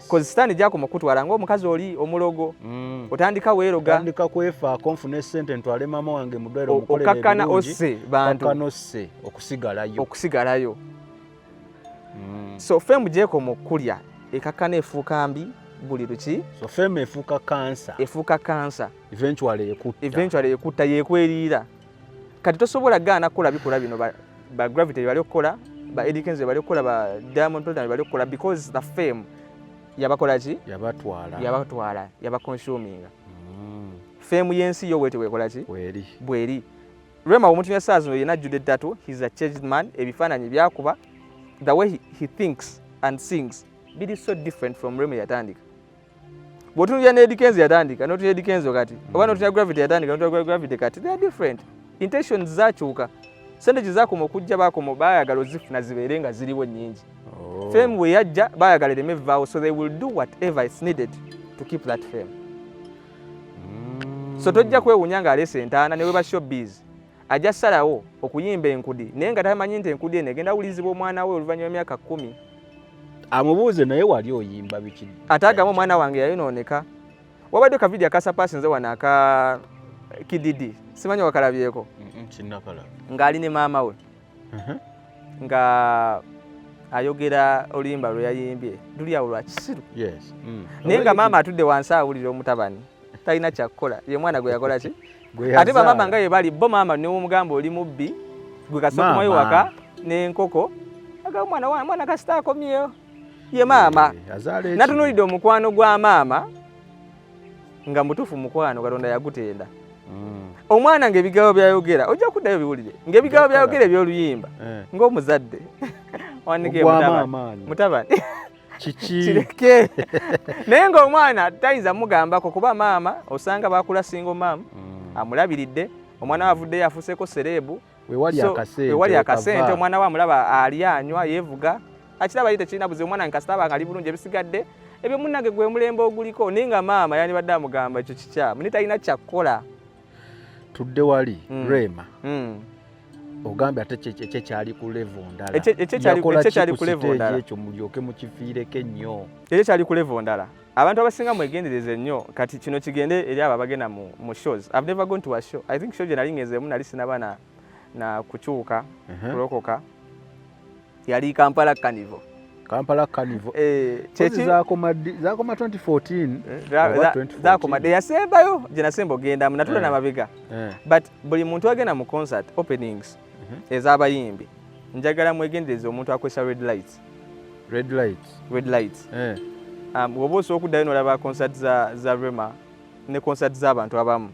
because sitani gyako mukutwala ng'omukazi oli omulogo otandika weeroga otandika kwefaako nfune ssente ntwale maama wange mu ddwaliro omukolere okakkana osse bantu okusigalayo so femu gyekoma okulya ekakkana efuuka mbi buli luki so femu efuuka kansa eventually ekutta yekweriira kati tosobola gaana kukola bikola bino ba Gravity bali okukola ba Eddie Kenzo bali okukola ba Diamond Platnumz bali okukola because the fame yabakola ki yabatwala yabakonsuming fame y'ensi yo wete wekola ki bweri Rema omuntu ya zino yena Jude Tattoo he's a changed man ebifaananyi byakuba the way he thinks and sings it is so different from Rema yatandika bwotunulya ne Eddie Kenzo yatandika n'otunulya Eddie Kenzo kati oba n'otunulya Gravity yatandika n'otunulya Gravity kati they are different intentions zakyuka sente kizakoma okujja baakoma baayagala ozifuna zibeere nga ziriwo nnyingi fame we yajja baayagala ereme vaawo so they will do whatever is needed to keep that fame so tojja kwewunya ng'aleesa entaana ne weba showbiz ajja salawo okuyimba enkudi naye nga tamanyi nti enkudi eno egenda awulizibwa omwana we oluvannyuma emyaka 10 amubuuze naye wali oyimba biki ataagamu omwana wange yayonooneka wabadde kavidiyo akasapasinze wano aka Kididi simanyi wakalabyeko ng'ali ne maama we nga ayogera oluyimba lwe yayimbye luli awo lwa kisiru naye nga maama atudde wansi awulira omutabani talina kyakukola ye mwana gwe yakola ki ate bamaama nga ye bali bo maama newomugamba oli mubbi gwe kasookumayo waka n'enkoko aga mwana kasita akomyeyo ye maama natunulidde omukwano gwa maama nga mutuufu mukwano Katonda yagutenda omwana ng'ebigambo byayogera ojja kuddayo biwulire ng'ebigambo byayogera eby'oluyimba ng'omuzadde wanike mutabani kireke naye ng'omwana tayinza mugambako kuba maama osanga bakula singo maama amulabiridde omwana we avuddeyo afuuseeko sereebu wewali akasente omwana we amulaba ali anywa yeevuga akiraba yite kirina buzibu omwana nkasitaba nga ali bulungi ebisigadde ebyo munnange gwe mulembe oguliko naye nga maama yandibadde amugamba ekyo kikyamu naye talina kyakukola tudde wali Rema ogambye ate ekyekyali ku level ndala ekyekyali ku level ndala ekyo mulyoke mukifiireko ennyo ekyekyali ku level ndala abantu abasinga mwegendereze nnyo kati kino kigende eri abo abagenda mu shows I've never gone to a show I think show gye nali ngezeemu nali sinaba na kukyuka kulokoka yali Kampala Carnival zakoma 2014 zakoma de yasembayo gye nasemba ogendamu natula n'amabega but buli muntu agenda mu concert openings ez'abayimbi njagala mwegendereze omuntu akozesa red lights bw'oba osobola okuddayo n'olaba concert za Rema ne concert z'abantu abamu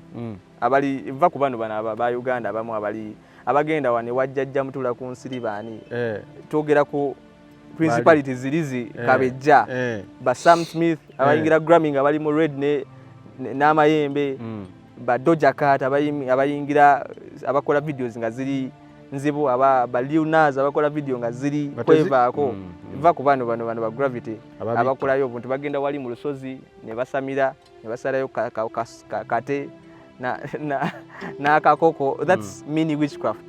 abali va ku bano ba Uganda abamu abali abagenda wane wajjajja mutula ku nsiri baani togera ku principalities zilizi kabejja ba Sam Smith abayingira Grammy nga bali mu red n'amayembe ba Doja Cat abayingira abakola videos nga ziri nzibu ba Lil Nas abakola video nga ziri kwevaako va ku bano ba Gravity abakolayo obuntu bagenda wali mu lusozi ne basamira ne basalayo kate na kakoko. That's mini witchcraft.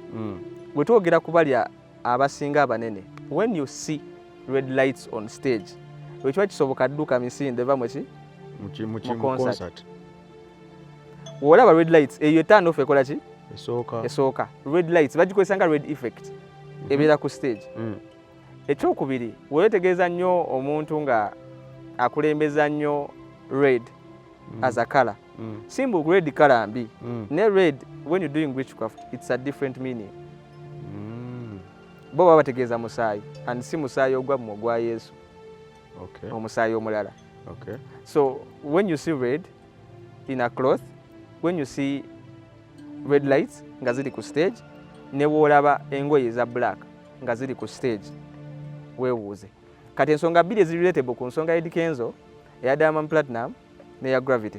Bwe twogera ku balya abasinga abanene, when you see red lights on stage wekiba kisoboka dduka misinde va mu concert olaba red lights eyo turn off ekola ki esooka red lights bagikozesa nga red effect ebeera ku stage. Ekyokubiri weetegeeza nnyo omuntu nga akulembeza nnyo red as a color simple red color mbi ne red when you're doing witchcraft it's a different meaning. Bo baba bategeeza musaayi and si musaayi ogwa mu gwa Yesu omusaayi omulala. So when you see red in a cloth, when you see red lights nga ziri ku stage ne wolaba engoye za black nga ziri ku stage weewuuze. Kati ensonga bbiri eziri relatable ku nsonga ya Eddy Kenzo eya Diamond Platinum neya Gravity.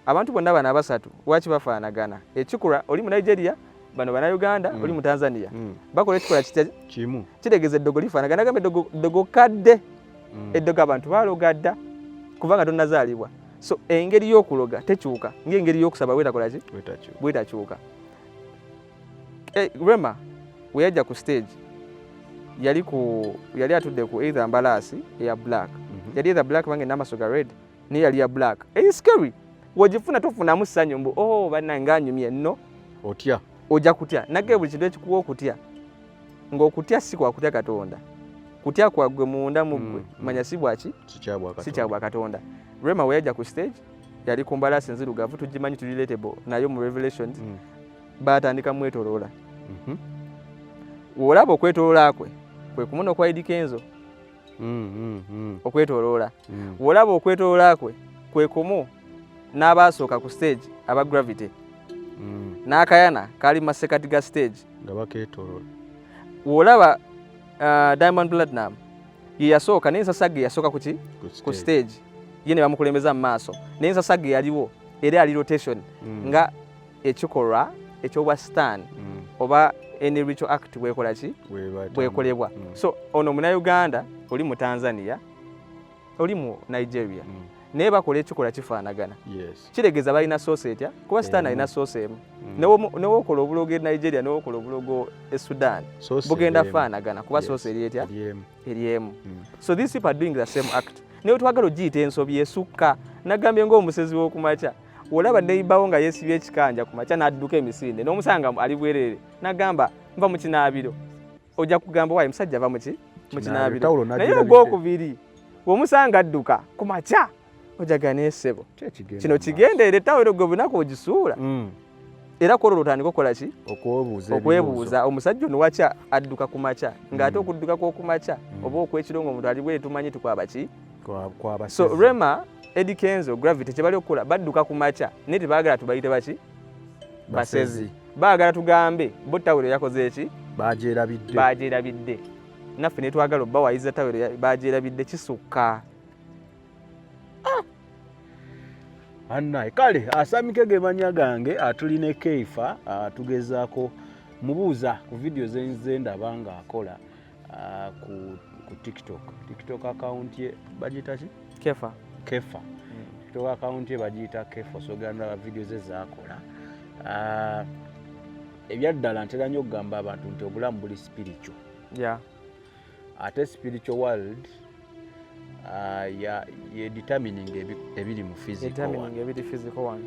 Abantu bonna bana abasatu lwaki bafaanagana? Ekikula oli mu Nigeria, bano bana Uganda, oli mu Tanzania. Bakola ekikola kimu kitegeeza eddogo lifaanagana. Nagambe eddogo kadde eddogo abantu balogadda kubanga tonnazaalibwa. So engeri y'okuloga tekyuka ng'engeri y'okusaba wetakola ki bwetakyuka. Rema we yajja ku stage yali atudde ku either mbalaasi eya black yali either black bange n'amaaso ga red ne yali ya black. It's scary. Wogifuna tofunamu ssanyu mbu bannange anyumye nno otya ojja kutya. Nagge buli kintu ekikuwa okutya ng'okutya si kwa kutya Katonda, kutya kwagwe munda mu ggwe manya si bwaki si kyabwa Katonda. Rema we yajja ku stage yali ku mbalaasi nzirugavu tugimanyi tuli relatable nayo mu Revelations baatandika mwetoloola. Olaba okwetoloola kwe kumuno kwa Eddy Kenzo okwetoloola. Olaba okwetoloola kwe kumu n'abaasooka ku stage aba Gravity n'akayana kali masekati ga stage nga bakeetoloola. Olaba Diamond Platinum ye yasooka n'ensasage yasooka ku stage ye ne bamukulembeza mu maaso n'ensasage yaliwo era ali rotation nga ekikolwa ekyobwa stan oba any ritual act bwekola ki bwekolebwa. So ono Munnayuganda oli mu Tanzania oli mu Nigeria naye bakola ekikola kifaanagana. Kiregeeza balina source etya kuba stan alina source emu newokola obulogo e Nigeria newokola obulogo e Sudan bugenda faanagana kuba source eri etya eri emu. So these people are doing the same act. Naye twagala ogiyita ensobi esukka. Nagambye ng'omusezi w'okumakya olaba neibawo nga yeesibye ekikanja ku makya n'adduka emisinde n'omusanga ali bwerere n'agamba nva mu kinaabiro. Ojja kugamba waayi musajja va mu kinaabiro. Naye ogwokubiri bw'omusanga adduka ku makya ojagana essebo kino kigendeere tawero gwe bunaku ogisuula era kwolwo otandika okukola ki okwebuuza omusajja ono wakya adduka ku makya ng'ate okudduka kw'okumakya oba okwekiro ng'omuntu ali bwere tumanyi tukwaba ki. So Rema Eddy Kenzo Gravity kye bali okukola badduka ku makya naye tebaagala tubayite baki basezi. Baagala tugambe bo tawero yakoze eki bagyerabidde. Naffe ne twagala obbawayiza tawero bagyerabidde kisukka. Annaye kale asamike ge manya gange atulina Keifa tugezaako mubuuza ku video zenze ndaba nga akola ku TikTok account ye bagiyita ki Kefa TikTok account ye bagiyita Kefa. So ganda video ze zaakola ebyaddala ntera nnyo okugamba abantu nti obulamu buli spiritual ate spiritual world ye determining ebiri mu physical one.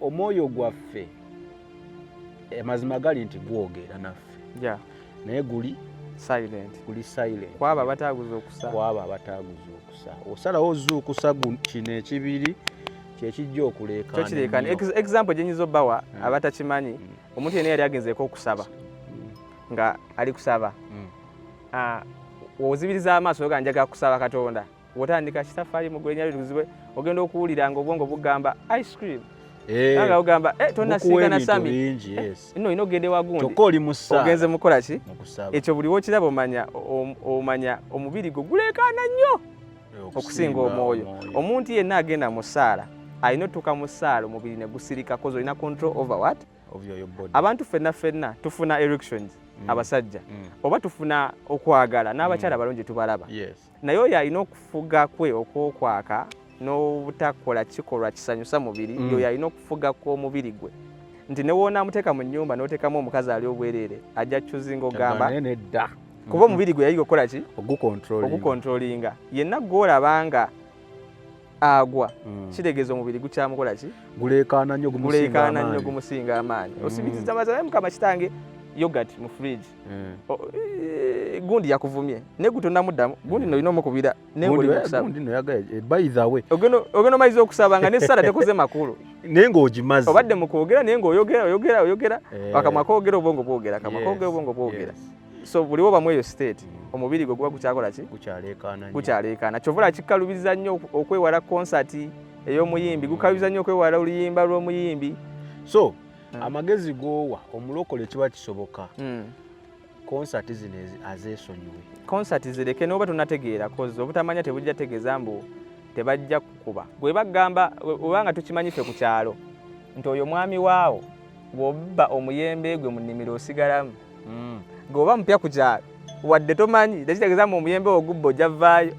Omwoyo gwaffe amazima gali nti gwogera naffe naye guli silent kwaba abataaguza okusa. Osalawo ozuukusa kino ekibiri kyekijja okuleekaana. Example gye nyiza obbawa abatakimanyi, omuntu yenna yali agenzeeko okusaba nga ali kusaba ozibiriza amaaso nga njagala kusaba Katonda wotandika kitafali mugwenya luzibwe ogenda okuwulira nga obwongo bugamba ice cream nga ogamba tonnasigana sami no ino gende wagundi tokoli musa ogenze mukola ki ekyo buli wokiraba omanya omubiri gwo guleekaana nnyo okusinga omwoyo. Omuntu yenna agenda mu ssaala alina otuuka mu ssaala omubiri ne gusirika kozi olina control over what abantu ffenna tufuna erections abasajja oba tufuna okwagala n'abakyala balungi tubalaba naye oyo alina okufuga kwe okwokwaka n'obutakola kikolwa kisanyusa mubiri oyo alina okufuga kw'omubiri gwe nti ne wonaamuteeka mu nnyumba n'oteekamu omukazi ali obwereere ajja kyuzinga ogamba kuba omubiri gwe yayiga okukola ki ogukontrolinga yenna gw'olabanga agwa kitegeeza omubiri gukyamukola ki guleekaana nnyo gumusinga amaanyi osibiriza mazala mukama kitange yogurt mu fridge gundi yakuvumye ne gutonamuddamu gundi no inomukubira ogeno maize okusaba nga nesala tekoze makulu nengo ojimazi obadde mukwogera nengo oyogera akamwa koogera obwongo bwogera so buliwo bamwe eyo state omubiri gwe guba gukyakola ki gukyaleekaana kyovula kikalubiza nnyo okwewala concert ey'omuyimbi gukalubiza nnyo okwewala oluyimba lw'omuyimbi so amagezi goowa omulokole kiba kisoboka concert zino azeesonyiwe concert zireke n'oba tonategeera kozi obutamanya tebujja tegeeza mbu tebajja kukuba gwe bagamba obanga tukimanyife ku kyalo nti oyo mwami waawo bw'obba omuyembe gwe mu nnimiro osigalamu gweoba mupya ku kyalo wadde tomanyi tekitegeeza mbu omuyembe ogubba ojja vaayo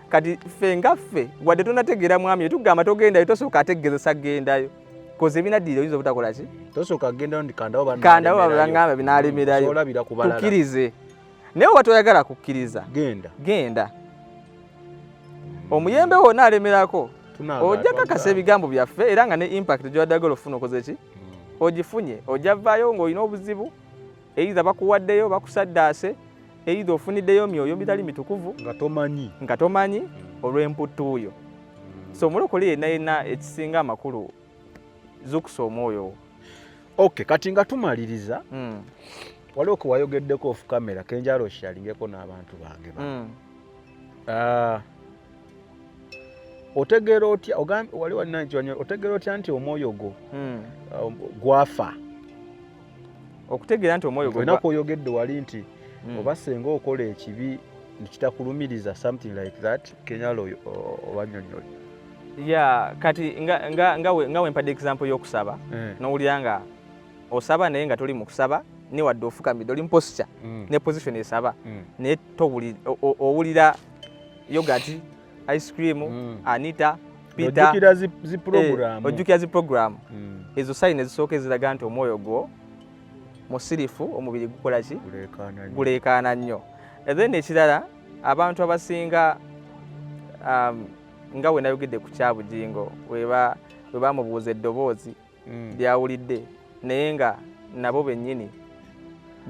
kati ffe ngaffe wadde tonategeera mwami tugamba togendayo tosooka ategeezesa gendayo koze binaddiira oyinza obutakola ki tosooka gendayo ndi kandawo baŋŋamba binaalemerayo tukkirize naye oba toyagala kukkiriza genda omuyembe wonna alemerako ojja kakasa ebigambo byaffe era nga ne impact gyowaddagala ofuna okoze ki ogifunye ojja vaayo ng'olina obuzibu eitha bakuwaddeyo bakusaddaase eitha ofuniddeyo myoyo mitali mitukuvu nga tomanyi olw'emputtuuyo so omulokole yenna ekisinga amakulu zukusa omwoyo. Okay, kati nga tumaliriza waliwo ke wayogeddeko off camera kenjala okyalingeko n'abantu bange otegeera otya wali walina otegeera otya nti omwoyo gwo gwafa okutegeera nti omwoyo gwo enako oyogedde wali nti oba senga okola ekibi nekitakulumiriza something like that kenyala obanyonyole kati nga wempadde example y'okusaba n'owulira nga osaba naye nga toli mu kusaba ne wadde ofukamidde oli mu posture ne position esaba naye owulira yogati ice cream Anita Peter ojjukira zi program ezo sayini ezisooka eziraga nti omwoyo gwo musirifu omubiri gukola ki guleekaana nnyo. Then ekirala abantu abasinga nga we nayogedde ku kyabujingo we bamubuuza eddoboozi lyawulidde naye nga nabo bennyini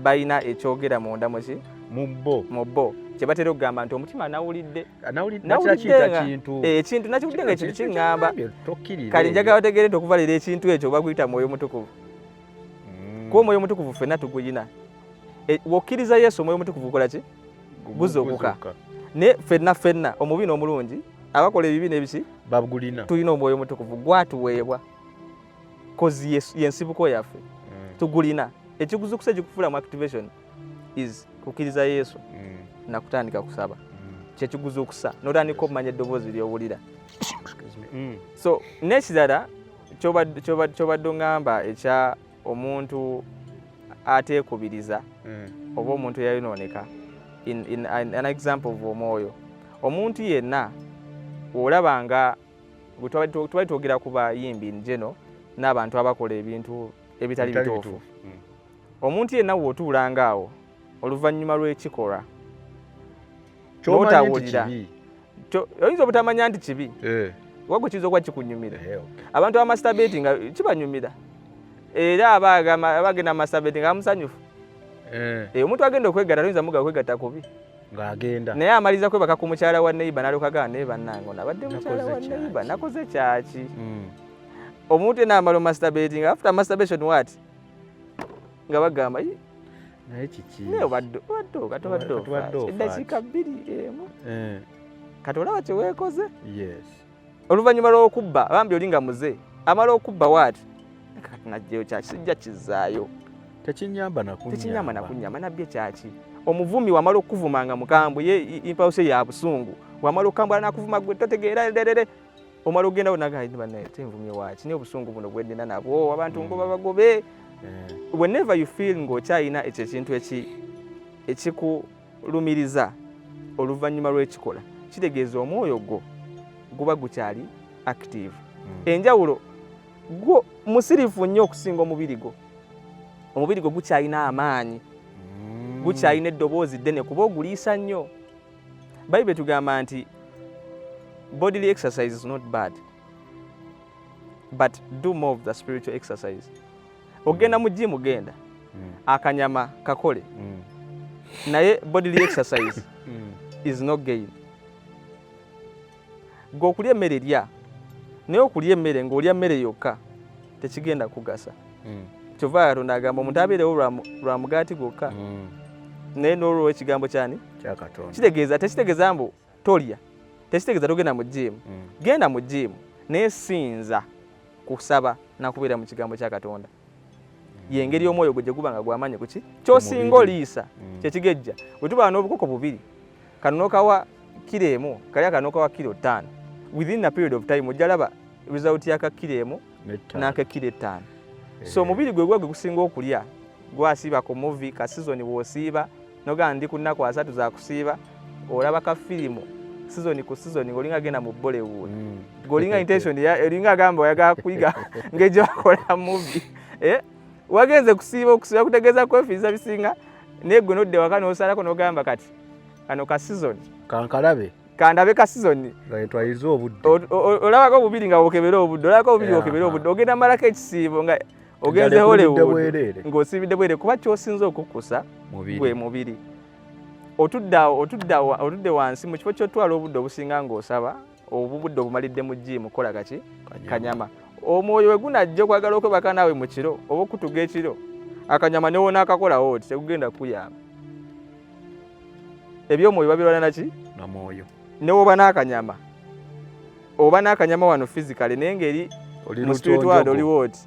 balina ekyogera munda muki mu bo kye batera okugamba nti omutima nawulidde ekintu nakiwulidde nga ekintu kiŋŋamba kale njagala bategeere nti okuva leero ekintu ekyo baguyita mwoyo mutukuvu kuba omwoyo mutukuvu ffenna tuguyina wokkiriza Yesu omwoyo mutukuvu gukola ki guzuukuka ne ffenna omubi n'omulungi abakola ebibi n'ebiki bagulina tulina omwoyo mutukuvu gwatuweebwa kozi yensibuko yaffe tugulina ekikuzukusa ekikufulamu activation is kukkiriza Yesu nakutandika kusaba kyekiguzukusa n'otandika okumanya eddoboozi ly'owulira so n'ekirala kyobadde oŋŋamba ekya omuntu ateekubiriza oba omuntu eyayonooneka in an example of omwoyo omuntu yenna olabanga tubali twogera ku bayimbi njeno n'abantu abakola ebintu ebitali bituufu omuntu yenna w'otuulanga awo oluvannyuma lw'ekikolwa n'otawulira oyinza obutamanya nti kibi wagwe kiyinza okuba kikunyumira abantu abamasturbating nga kibanyumira era abagenda masturbating amusanyufu omuntu agenda okwegatta toyinza muga kwegatta kubi ng'agenda naye amaliza kwebaka ku mukyala wa neiba n'alyokagaa naye bannange nabadde mukyala wa neiba nakoze kyaki omuntu enamala masturbating after masturbation what nga bagamba naye kiki naye obadde eddakiika bbiri emu kati olaba kye weekoze. Yes. Oluvannyuma lw'okubba bambi olinga muze amala okubba waati kati najjeyo kyaki sijja kizaayo tekinyamba nakunyamba nabbye kyaki omuvumi wamala okuvumanga mukambwe ye impulse ya busungu wamala okukambwa nakuvuma gwe totegeera derere omala ogenda onaga banaye tenvumye waaki ne obusungu buno bwendina nabwo abantu ngo babagobe. Whenever you feel ng'okyayina ekyo ekintu ekikulumiriza oluvannyuma lw'ekikola kitegeeza omwoyo gwo guba gukyali active. Enjawulo gwo musirifu nnyo okusinga omubiri gwo gukyalina amaanyi gukyalina eddoboozi ddene kuba oguliisa nnyo. Bayibuli tugamba nti bodily exercise is not bad but do more of the spiritual exercise. Ogenda mu gym genda akanyama kakole naye bodily exercise is not gain. G'okulya emmere lya naye okulya emmere ng'olya mmere yokka tekigenda kugasa. Kyova Katonda agamba omuntu abeerewo lwa mugaati gwokka naye n'olwo ekigambo kyani kya Katonda. Tekitegeeza mbu tolya, tekitegeeza togenda mu gym. Genda mu gym naye sinza kusaba nakubeera mu kigambo kya Katonda. Yengeri omwoyo gwe gye guba nga gw'amaanyi ku ki ky'osinga oliisa kyekigejja. Bwe tuba n'obukoko bubiri kano n'okawa kilo emu kali aka n'okawa kilo 5 within a period of time ojja laba result ya kilo emu n'aka kilo 5. So omubiri gwe gwe gusinga okulya gwasiiba ku movie ka season bw'osiiba n'ogamba ndi ku nnaku 3 za kusiiba olaba ka firimu season ku season ng'olinga agenda mu Bollywood ng'olinga intention eringa agamba oyagala kuyiga ng'egyo bakola movie wagenze kusiiba kutegeeza kwefiiza bisinga naye gwe n'odde waka n'osalako n'ogamba kati kano ka season kandabe ka season ntwayiza obudde olabako obubiri nga wokebera obudde ogenda malako ekisiibo nga ogenze Hollywood ng'osiibidde bwere kuba ky'osinza okukusa gwe mubiri. Otudde wansi mu kifo ky'otwala obudde obusinga ng'osaba obudde obumalidde mu gym kola kaki kanyama. Omwoyo we gunajja okwagala okwebaka naawe mu kiro oba okutuga ekiro akanyama ne wona akakolawo oti tekugenda kuyamba. Ebyomwoyo babirwana naki na mwoyo ne woba n'akanyama oba n'akanyama wano physically naye ngeri mu spiritual oliwo oti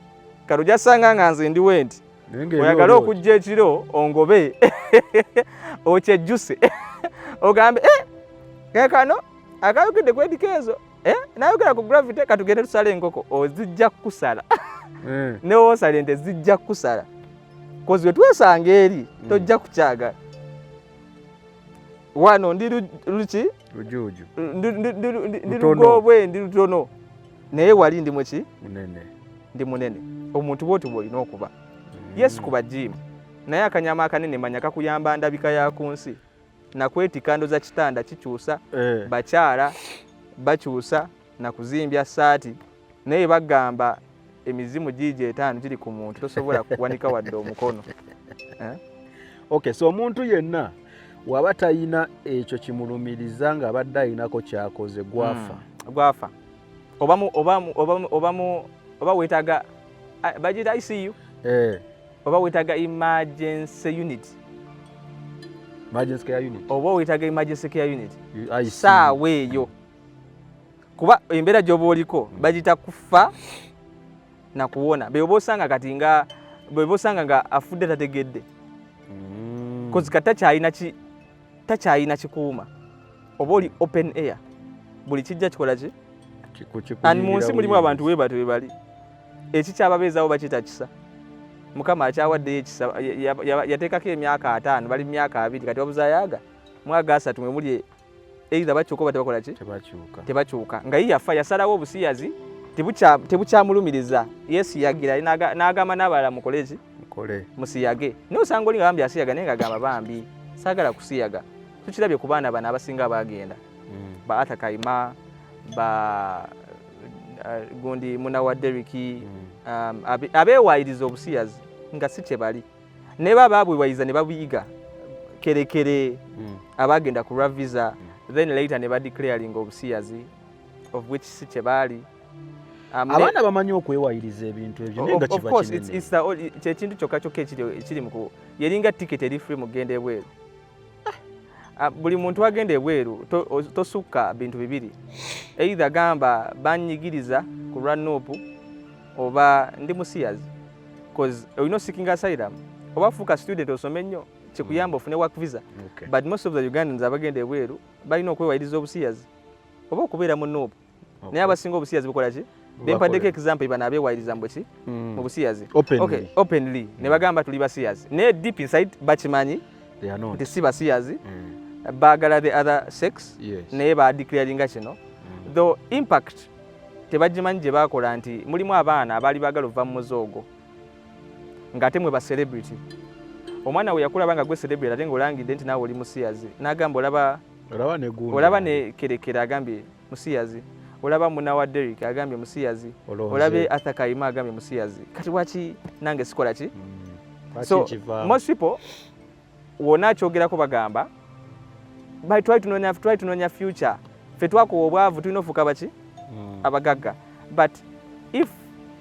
kati ojja sanga nga nze ndiwe nti oyagala okujja ekiro ongobe okyejjuse ogambe kekano akayogedde kwedikeezo nayogera ku gravity katugende tusala enkoko ozijja kukusala ne woosala ente zijja kukusala kozi we twesanga eri tojja kukyagala. Wano ndi luki lujuju ndi lugobwe ndi lutono naye wali ndi muki ndi munene. Omuntu bwoti bwolina okuba Yesu kuba gym naye akanyama akanene manya kakuyamba ndabika ya ku nsi nakwetika ndoza kitanda kikyusa bakyala bakyusa na kuzimbya saati naye bagamba emizimu gije 5 giri ku muntu tosobola kuwanika wadde omukono. Okay, so omuntu yenna waba tayina ekyo kimulumiriza nga abadde ayinako kyakoze gwafa oba wetaga bagita ICU oba wetaga emergency unit oba wetaga emergency care unit saawa eyo kuba embeera gy'oba oliko bagita kufa na kuwona bwe oba osanga kati nga bwe oba osanga nga afudde tategedde kozi kati takyayina kikuuma oba oli open air buli kijja kikola ki ani mu nsi mulimu abantu weebatu webali ekikyababeezaawo bakita kisa Mukama akyawaddeyo ekisa yateekako emyaka 5 bali mu myaka 2 kati babuzaayaga mwaga 3 mwe muli either bakyuka oba tebakola ki tebakyuka nga ye yafa yasalawo obusiyazi tebukyamulumiriza Yesu yagira n'agamba n'abalala mukole ki musiyage naye osanga oli nga bambi asiyaga naye ng'agamba bambi saagala kusiyaga. Tukirabye ku baana bano abasinga abagenda ba Atakaima ba gundi muna wa Deriki abeewayiriza obusiyazi nga si kye bali ne baba abwewayiza ne babiyiga kerekere abagenda ku visa then later ne badeclaring obusiyazi of which si kye bali. Abaana bamanyi okwewayiriza ebintu ebyo nenga kiba kinene kyekintu kyokka kyokka ekiri mu yeringa ticket eri free mugende bweru buli muntu agenda ebweru tosukka bintu bibiri either gamba banyigiriza ku run-up oba ndi musiyazi because olina seeking asylum oba fuuka student osome nnyo kikuyamba ofune work visa but most of the Ugandans abagenda ebweru balina okwewayiriza obusiyazi oba okubeera mu nuupu naye abasinga obusiyazi bukola ki bempaddeko example bano abeewayiriza mbweki mu busiyazi openly ne bagamba tuli basiyazi naye deep inside bakimanyi nti si basiyazi baagala the other sex naye badeclaringa kino though impact tebagimanyi gye baakola nti mulimu abaana abaali baagala ova mu muzoogo ng'ate mwe ba celebrity omwana we yakulaba nga gwe celebrity ate ng'olangidde nti naawe oli musiyazi n'agamba olaba ne kerekera agambye musiyazi olaba muna wa Derrick agambye musiyazi olabe Arthur Kayima agambye musiyazi kati waki nange sikola ki so most people wona kyogerako bagamba try tunoonya future ffe twakowa obwavu tulina ofuuka baki abagagga but if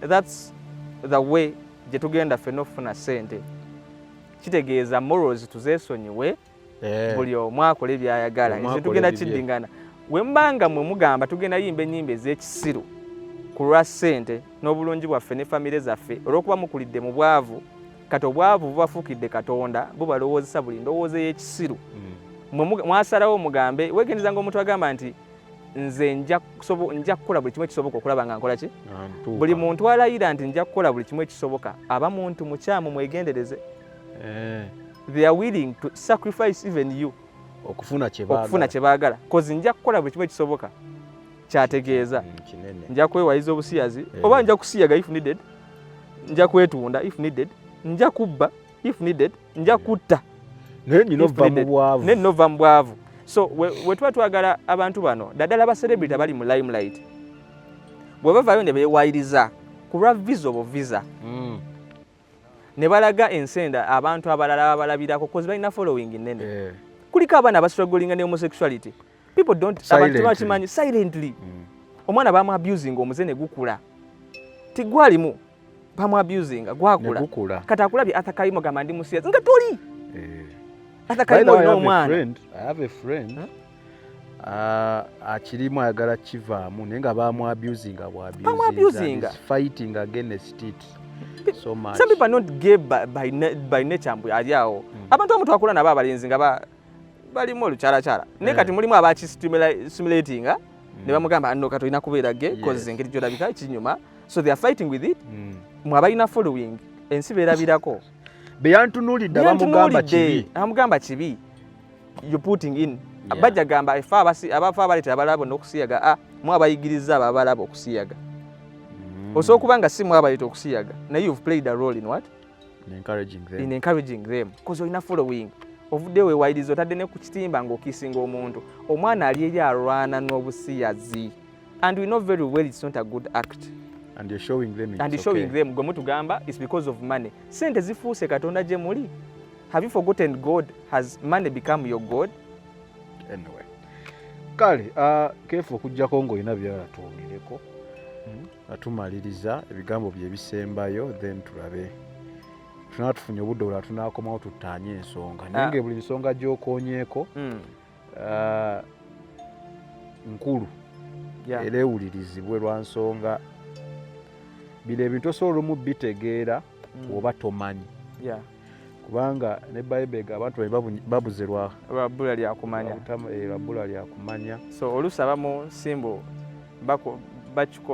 that's the way gye tugenda ffenna okufuna ssente kitegeeza morals tuzeesonyiwe buli omu akola ebyayagala nze tugenda kiddingana we mbanga mwe mugamba tugenda yimba ennyimba ez'ekisiru ku lwa ssente n'obulungi bwaffe ne famire zaffe olw'okuba mukulidde mu bwavu kati obwavu bubafuukidde Katonda bubalowoozesa buli ndowooza ey'ekisiru mwasalawo mugambe wegendeza ng'omuntu agamba nti nze nja kukola buli kimu ekisoboka okulaba nga nkola ki buli muntu alayira nti nja kukola buli kimu ekisoboka aba muntu mukyamu mwegendereze they are willing to sacrifice even you okufuna kye baagala kozi nja kukola buli kimu ekisoboka kyategeeza nja kwewaliza obusiyazi oba nja kusiyaga if needed nja kwetunda if needed nja kubba if needed nja kutta nova mu bwavu so we tuba twagala abantu bano daddala aba celebrity abali mu limelight bwe bavaayo ne beewayiriza ku lwa visa obo visa ne balaga ensenda abantu abalala abalabirako kozi balina following nene kuliko abaana abastrugglinga ne homosexuality people don't abantu bakimanyi silently omwana bamu abusing omuze ne gukula tigwalimu bamu abusing gwakula kati akulabye Arthur Kayima gamba ndi musiyazi nga toli Arthur Kayima n'omwana I have a friend akirimu ayagala kivaamu naye nga bamu abusing fighting against it so much. Some people are not gay by nature mbu ali awo abantu omuntu akula nabo abalenzi nga balimu olukyalakyala naye kati mulimu abakistimulating ne bamugamba nno kati olina kubeera gay cause engeri gyolabika kinyuma so they are fighting with it mwabalina following ensi beerabirako beyantunulidde amugamba kibi you putting in bajja gamba abafa abaleetera abalabo n'okusiyaga mwabayigiriza abo abalabo okusiyaga osobola okuba nga si mwabaleeta okusiyaga naye you've played a role in what in encouraging them because olina following ovudde weewayiriza otadde ne ku kitimba ng'okiisinga omuntu omwana ali eri alwana n'obusiyazi and we know very well it's not a good act and you're showing them gwe mutugamba it's because of money sente zifuuse Katonda gye muli have you forgotten God has money become your God anyway kale keefu okujjako ng'olina byala twongereko atumaliriza ebigambo bye bisembayo then tulabe tunatufunye obudde olwa tunaakomawo tutaanye ensonga naye nga buli nsonga gy'okoonyeeko nkulu era ewulirizibwe lwa nsonga bino ebintu osobola olumu bitegeera oba tomanyi kubanga ne Bayibuli abantu babuze lwa bbula lyakumanya so oluusi abamu nsimbu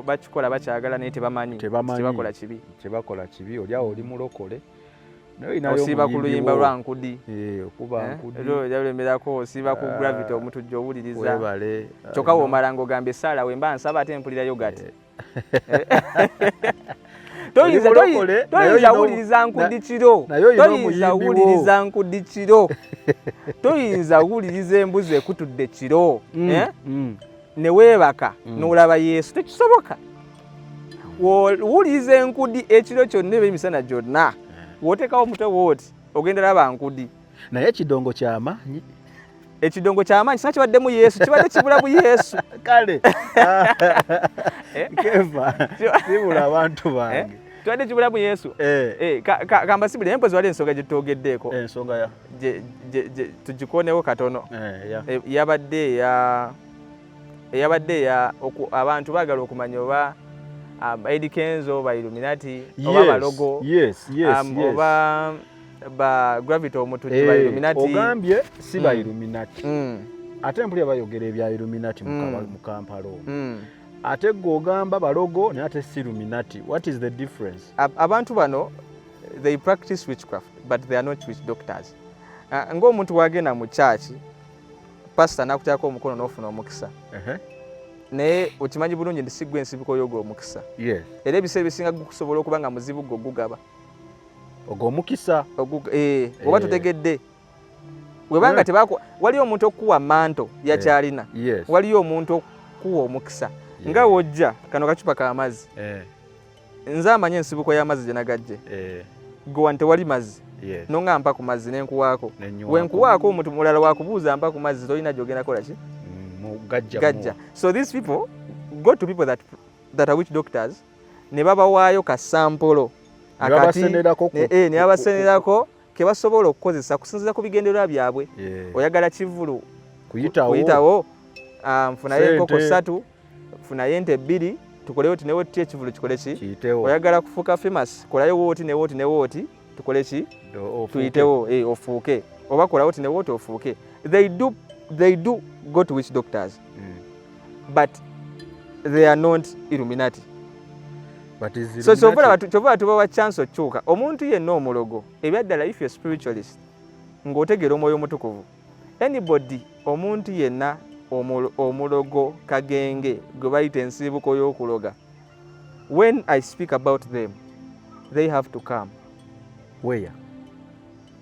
bakikola bakyagala naye tebamanyi kyebakola kibi oli awo oli mulokole osiiba ku luyimba lwa nkudi olulemerako osiiba ku gravity omutujja owuliriza kyokka woomala ng'ogambye Saala wemba nsaba ate mpulirayo gati toyinza wuliriza nkudi kiro toyinza wuliriza embuzi ekutudde kiro ne weebaka n'olaba Yesu tekisoboka wuliza enkudi ekiro kyonna eba emisana gyonna w'oteekawo omutwe wooti ogenda laba nkudi naye ekidongo ky'amaanyi kisa kibaddemu Yesu kibadde kibulamu Yesu kale Keva sibula abantu bange Tuwadde kibulamu Yesu. Kambasibule empozi wali ensonga gye twogeddeeko. Ensonga ya. Tugikonewo katono. Yabadde abantu baagala okumanya oba Eddie Kenzo ba Illuminati oba balogo. Oba ba Gravity omutujju ba Illuminati. Ogambye si ba Illuminati. Ate mpulira bayogera ebya Illuminati mu Kampala. Ate gogamba balogo ne ate si Illuminati. What is the difference? Abantu bano they practice witchcraft but they are not witch doctors. Ng'omuntu wagenda mu church pastor nakutyako omukono n'ofuna omukisa. Naye okimanyi bulungi nti sigwe ensibiko y'ogwo omukisa. Era ebiseera ebisinga gukusobola okuba nga muzibu gwo gugaba. Ogwo omukisa. Oba tutegedde. Webanga waliyo omuntu okuwa manto yakyalina. Waliyo omuntu okuwa omukisa. Nga wojja kano kacupa k'amazzi. Nze amanyi ensibuko y'amazzi gye nagajje. Gwe tewali mazzi. Nonga mpa ku mazzi n'enkuwaako. Wenkuwaako omuntu mulala wakubuuza mpa ku mazzi tolina gy'ogenda kola ki? Gajja. So these people go to people that are witch doctors ne babawaayo ka sampolo akati ne babasenerako ke basobola okukozesa kusinziira ku bigendererwa byabwe. Oyagala kivulu kuyitawo nfunayo enkoko 3 funayo ente 2 tukolewo ti newo tie ekivulu kikole ki? Oyagala kufuuka famous kolayo wooti ne wooti tukole ki? Tuyitewo ofuuke. Oba kolawo ti ne wooti ofuuke. They do go to witch doctors, but they are not Illuminati. But is so chovala tubawa chance okyuka omuntu yenna omulogo ebyaddala if you're spiritualist ng'otegera omwoyo omutukuvu anybody omuntu yenna omulogo kagenge gwe bayita ensibuko y'okuloga, when I speak about them they have to come. Where?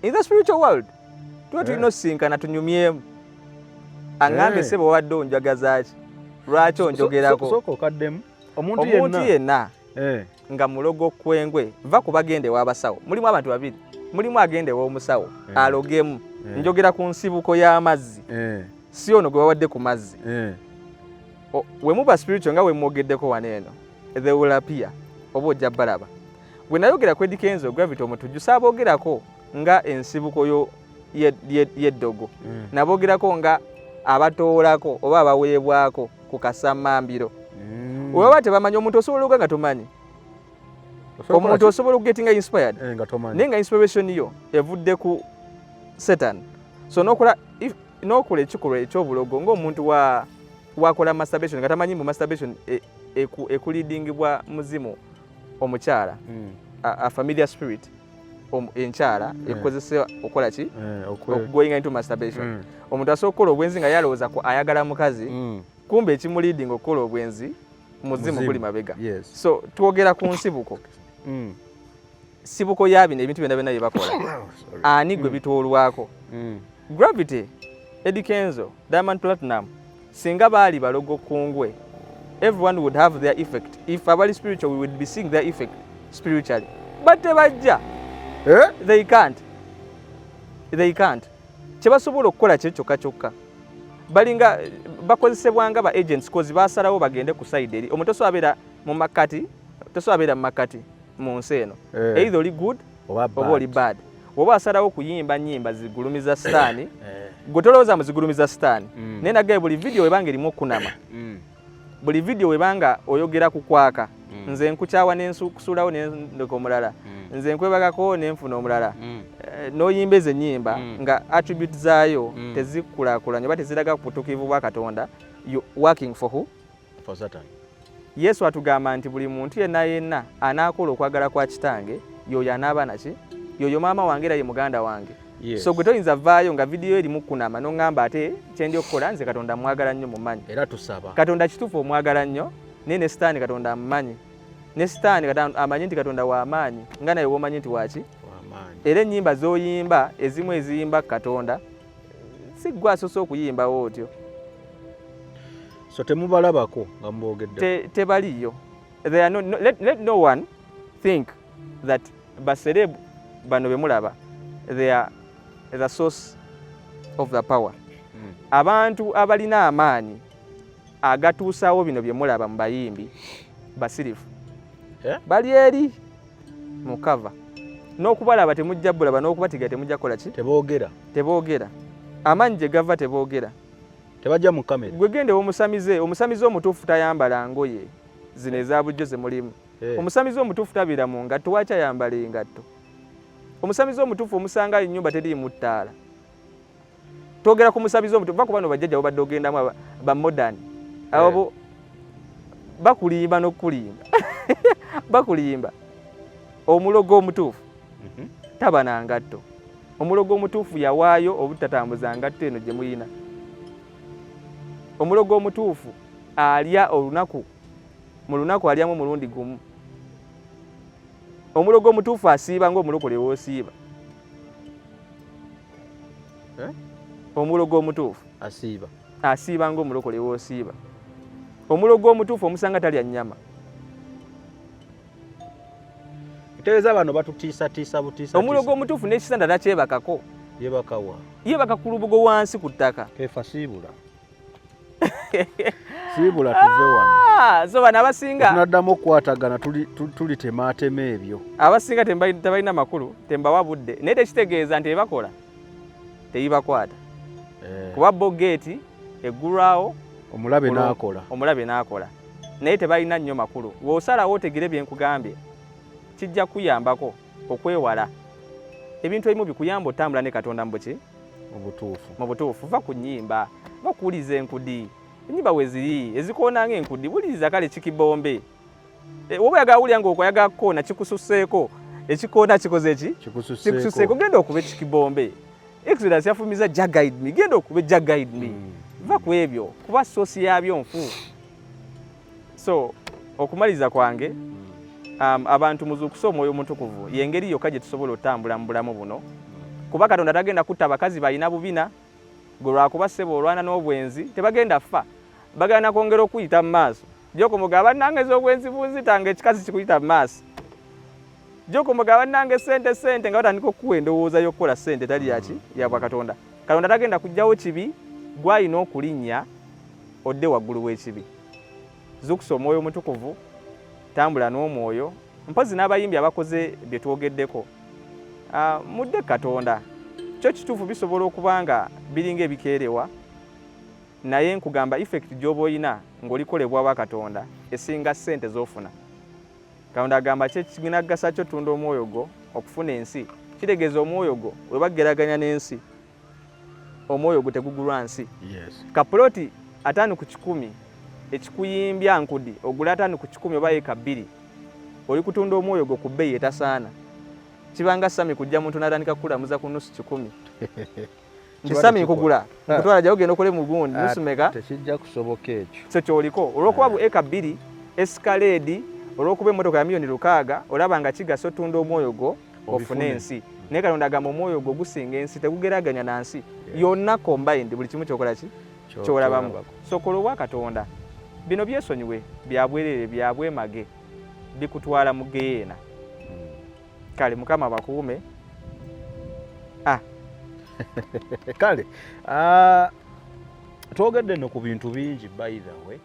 In the spiritual world. Tuba tulina osinkana tunyumyemu. Angambe sebo wadde onjagaza ki? Lwaki onjogerako? Soko kaddemu. Omuntu yenna nga mulogo kwengwe va ku bagende w'abasawo. Mulimu abantu babiri. Mulimu agende w'omusawo alogemu. Njogera ku nsibuko y'amazzi. Si ono gwe bawadde ku mazzi. We muba spiritual nga we mwogeddeko waneeno. They will appear. Oba ojja balaba. Bwe nayogera ku Eddie Kenzo Gravity omutujju saabogerako nga ensibuko y'eddogo. Nabogerako nga abatoolako oba abaweebwako ku kasamambiro. Weba tebamanyi omuntu osobola okuga nga tomanyi. Omuntu osobola okugetinga inspired. Naye nga inspiration yo evudde ku Satan. So n'okola ekikolwa ekyobulogo ng'omuntu wakola masturbation nga tamanyi mu masturbation ekuleadingibwa muzimu omukyala. A familiar spirit. Enkyala ekozesa okola ki? Going into masturbation. Omuntu asobola okukola obwenzi nga yalowooza ku ayagala mukazi. Kumbe ekimuleading okukola obwenzi muzimu guli mabega. So twogera ku nsibuko. Sibuko yabino ebintu byonna byonna bye bakola. Ani gwe bitoolwako? Gravity, Eddie Kenzo, Diamond Platinum, singa baali balogo kungwe, everyone would have their effect. If abali spiritual, we would be seeing their effect spiritually. But tebajja. They can't. Kyebasobola okukola kye kyokka. Balinga bakozesebwanga ba agents kozi basalawo bagende ku side eri. Omuntu tosobola mu makati mu nsi eno. Either oli good oba oli bad. Oba asalawo kuyimba nyimba zigulumiza sitaani. Gotolooza muzigulumiza sitaani. Naye nagaye buli video webanga erimu okunama. Buli video webanga oyogera ku kwaka. Nze nkukyawa n'ensukusulawo n'endoko omulala. Nze nkwebagako n'enfuna omulala. N'oyimbeza ennyimba nga attribute zaayo tezikulaakulanye oba teziraga ku butuukirivu bwa Katonda. You working for who? For Satan. Yesu atugamba nti buli muntu yenna anaakola okwagala kwa kitange yoyo anaaba naki? Yoyo maama wange era ye muganda wange. So gwe toyinza vaayo nga vidiyo erimu kunama n'oŋŋamba ate kyendi okukola nze Katonda mwagala nnyo mumanyi. Era tusaba. Katonda kituufu omwagala nnyo naye ne Sitaani Katonda amumanyi. Ne Sitaani amanyi nti Katonda w'amaanyi nga naye w'omanyi nti waki? W'amaanyi. Era ennyimba z'oyimba ezimu eziyimba Katonda si ggwe asoose okuyimbawo otyo. So temubalabako nga mubogedde. Tebaliyo. Let no one think that baserebu bano bemulaba they are the source of the power. Abantu abalina amaanyi agatuusaawo bino bye mulaba mu bayimbi basirifu. Bali eri mu cover n'okubalaba temujja bulaba n'okubatiga temujja kola ki teboogera amanyi gye gava teboogera tebajja mu kamera gwe gende omusamize omutuufu tayambala ngoye zino eza bujjo ze mulimu omusamize omutuufu tabiira mu ngatto waki ayambala engatto omusamize omutuufu omusanga ennyumba teriimu ttaala twogera ku musamize omutuufu va kuba no bajjajja bo badde ogendamu ba modern abo bakulimba n'okulimba bakulimba omulogo omutuufu taba na ngatto omulogo omutuufu yawaayo obutatambuza ngatto eno gye muyina omulogo omutuufu alya olunaku mu lunaku alyamu mulundi gumu omulogo omutuufu asiiba ng'omulokole w'osiiba omulogo omutuufu asiiba ng'omulokole w'osiiba omulogo omutuufu omusanga talya nnyama Tereza bano batutiisa butiisa omulogo omutuufu n'ekisanda takyebakako yebaka ku lubugo wansi ku ttaka kefa siibula tuve wano so bano abasinga tunaddamu okukwatagana tuli temaatema ebyo abasinga tebalina makulu tembawa budde naye tekitegeeza nti ebakola teyibakwata kuba bogeeti eggulwawo omulabe n'akola naye tebalina nnyo makulu bw'osalawo otegere bye nkugambye kijja kuyambako okwewala ebintu ebimu bikuyamba otambula ne Katonda mu butuufu va ku nnyimba va kuwuliza enkudi ennyimba we ziri ezikoona ng'enkudi wuliriza kale kikibombe oba oyagala wulira ng'okwayagala kukoona kikususseeko ekikoona kikoze ki kikususseeko genda okuba ekikibombe Exodus yafumiza Jah guide me genda okuba Jah guide me va ku ebyo kuba soosi yabyo nfu so okumaliza kwange abantu muzuukusa omwoyo omutukuvu y'engeri yokka gye tusobola otambula mu bulamu buno kuba Katonda tagenda kutta abakazi balina bubina gwe lwakuba ssebo olwana n'obwenzi tebagenda ffa bagenda kwongera okuyita mu maaso gy'okumugaba nange ez'obwenzi bunzitanga ekikazi kikuyita mu maaso gy'okumugaba nange sente nga batandika okuwa endowooza y'okukola ssente tali yaki yabwa Katonda tagenda kujjawo kibi gw'alina okulinnya odde waggulu w'ekibi zuukusa omwoyo omutukuvu tambula n'omwoyo mpozi n'abayimbi abakoze bye twogeddeko mudde Katonda kyo kituufu bisobola okuba nga biringa ebikeerewa naye nkugamba effect gy'oba oyina ng'olikolebwa wa Katonda esinga ssente z'ofuna Katonda agamba kinagasa kyo tunda omwoyo gwo okufuna ensi kitegeeza omwoyo gwo we bageraganya n'ensi omwoyo gwo tegugulwa nsi kapuloti 5 ku 10 ekikuyimbya nkudi ogula 5 ku 10 oba eka 2 oli kutunda omwoyo gwo ku bbeeyi etasaana kibanga sami kujja muntu n'atandika kulamuza ku nusu 10 nti sami nkugula nkutwala jja ogenda okole mu gundi nusu meka tekijja kusoboka ekyo so kyoliko olw'okuba bu eka 2 escalade olw'okuba emmotoka ya miliyoni 600 olaba nga kigasa otunda omwoyo gwo ofune ensi naye Katonda agamba omwoyo gwo gusinga ensi tegugeraganya na nsi yonna combined buli kimu kyokola ki kyolabamu sokola obwa Katonda bino byesonyiwe byabwerere byabwemage bikutwala mu geyeena kale Mukama bakuume kale twogedde no ku bintu bingi by the way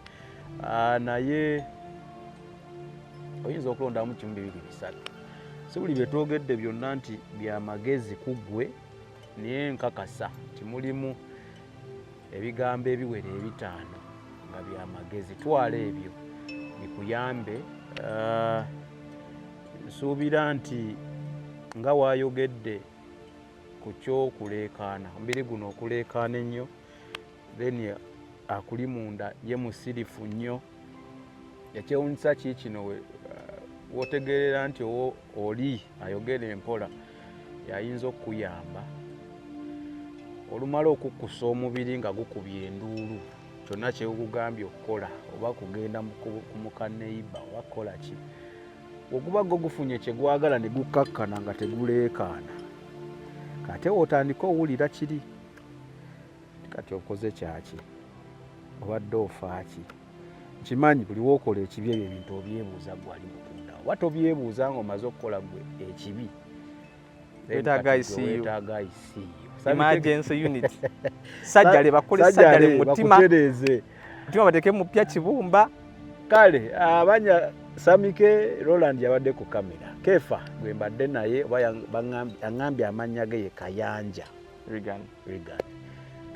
naye oyinza okulondamu kimu 2 3 si buli bye twogedde byonna nti byamagezi ku ggwe naye nkakasa timulimu ebigambo ebiwere 5 nga byamagezi twala ebyo bikuyambe nsuubira nti nga waayogedde ku kyokuleekaana omubiri guno okuleekaana ennyo then akuli munda ye musirifu nnyo yakyewunyisa kiikino wotegerera nti oli ayogera empola yayinza okukuyamba olumala okukkusa omubiri nga gukubye enduulu kyonna kyekugambye okukola oba kugenda ku mukaneiba oba kukola ki oguba gufunye kyegwagala ne gukakkana nga teguleekaana kate otandika owulira kiri kati okoze kyaki obadde ofaaki kimanyi buli wokola ekibi ebyo ebintu obyebuuza gwali mutunda oba tobyebuuza nga omaze okukola gwe ekibi weetaaga ICU emergency unit sajjale bakole sajjale mutima bateeke mupya kibumba kale abanya Samike Roland yabadde ku kamera Kefa gwe mbadde naye angambye amanya ge ye Kayanja Regan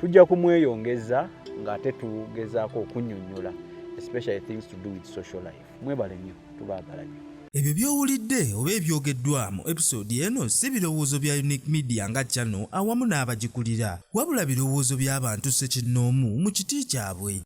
tujja kumweyongeza ng'ate tugezaako okunnyonnyola especially things to do with social life. Mwebale nnyo tubaagala nnyo. Ebyo by'owulidde oba ebyogeddwa mu episode eno si birowoozo bya Unique Media nga channel awamu n'abagikulira wabula birowoozo by'abantu ssekinnoomu mu kiti kyabwe.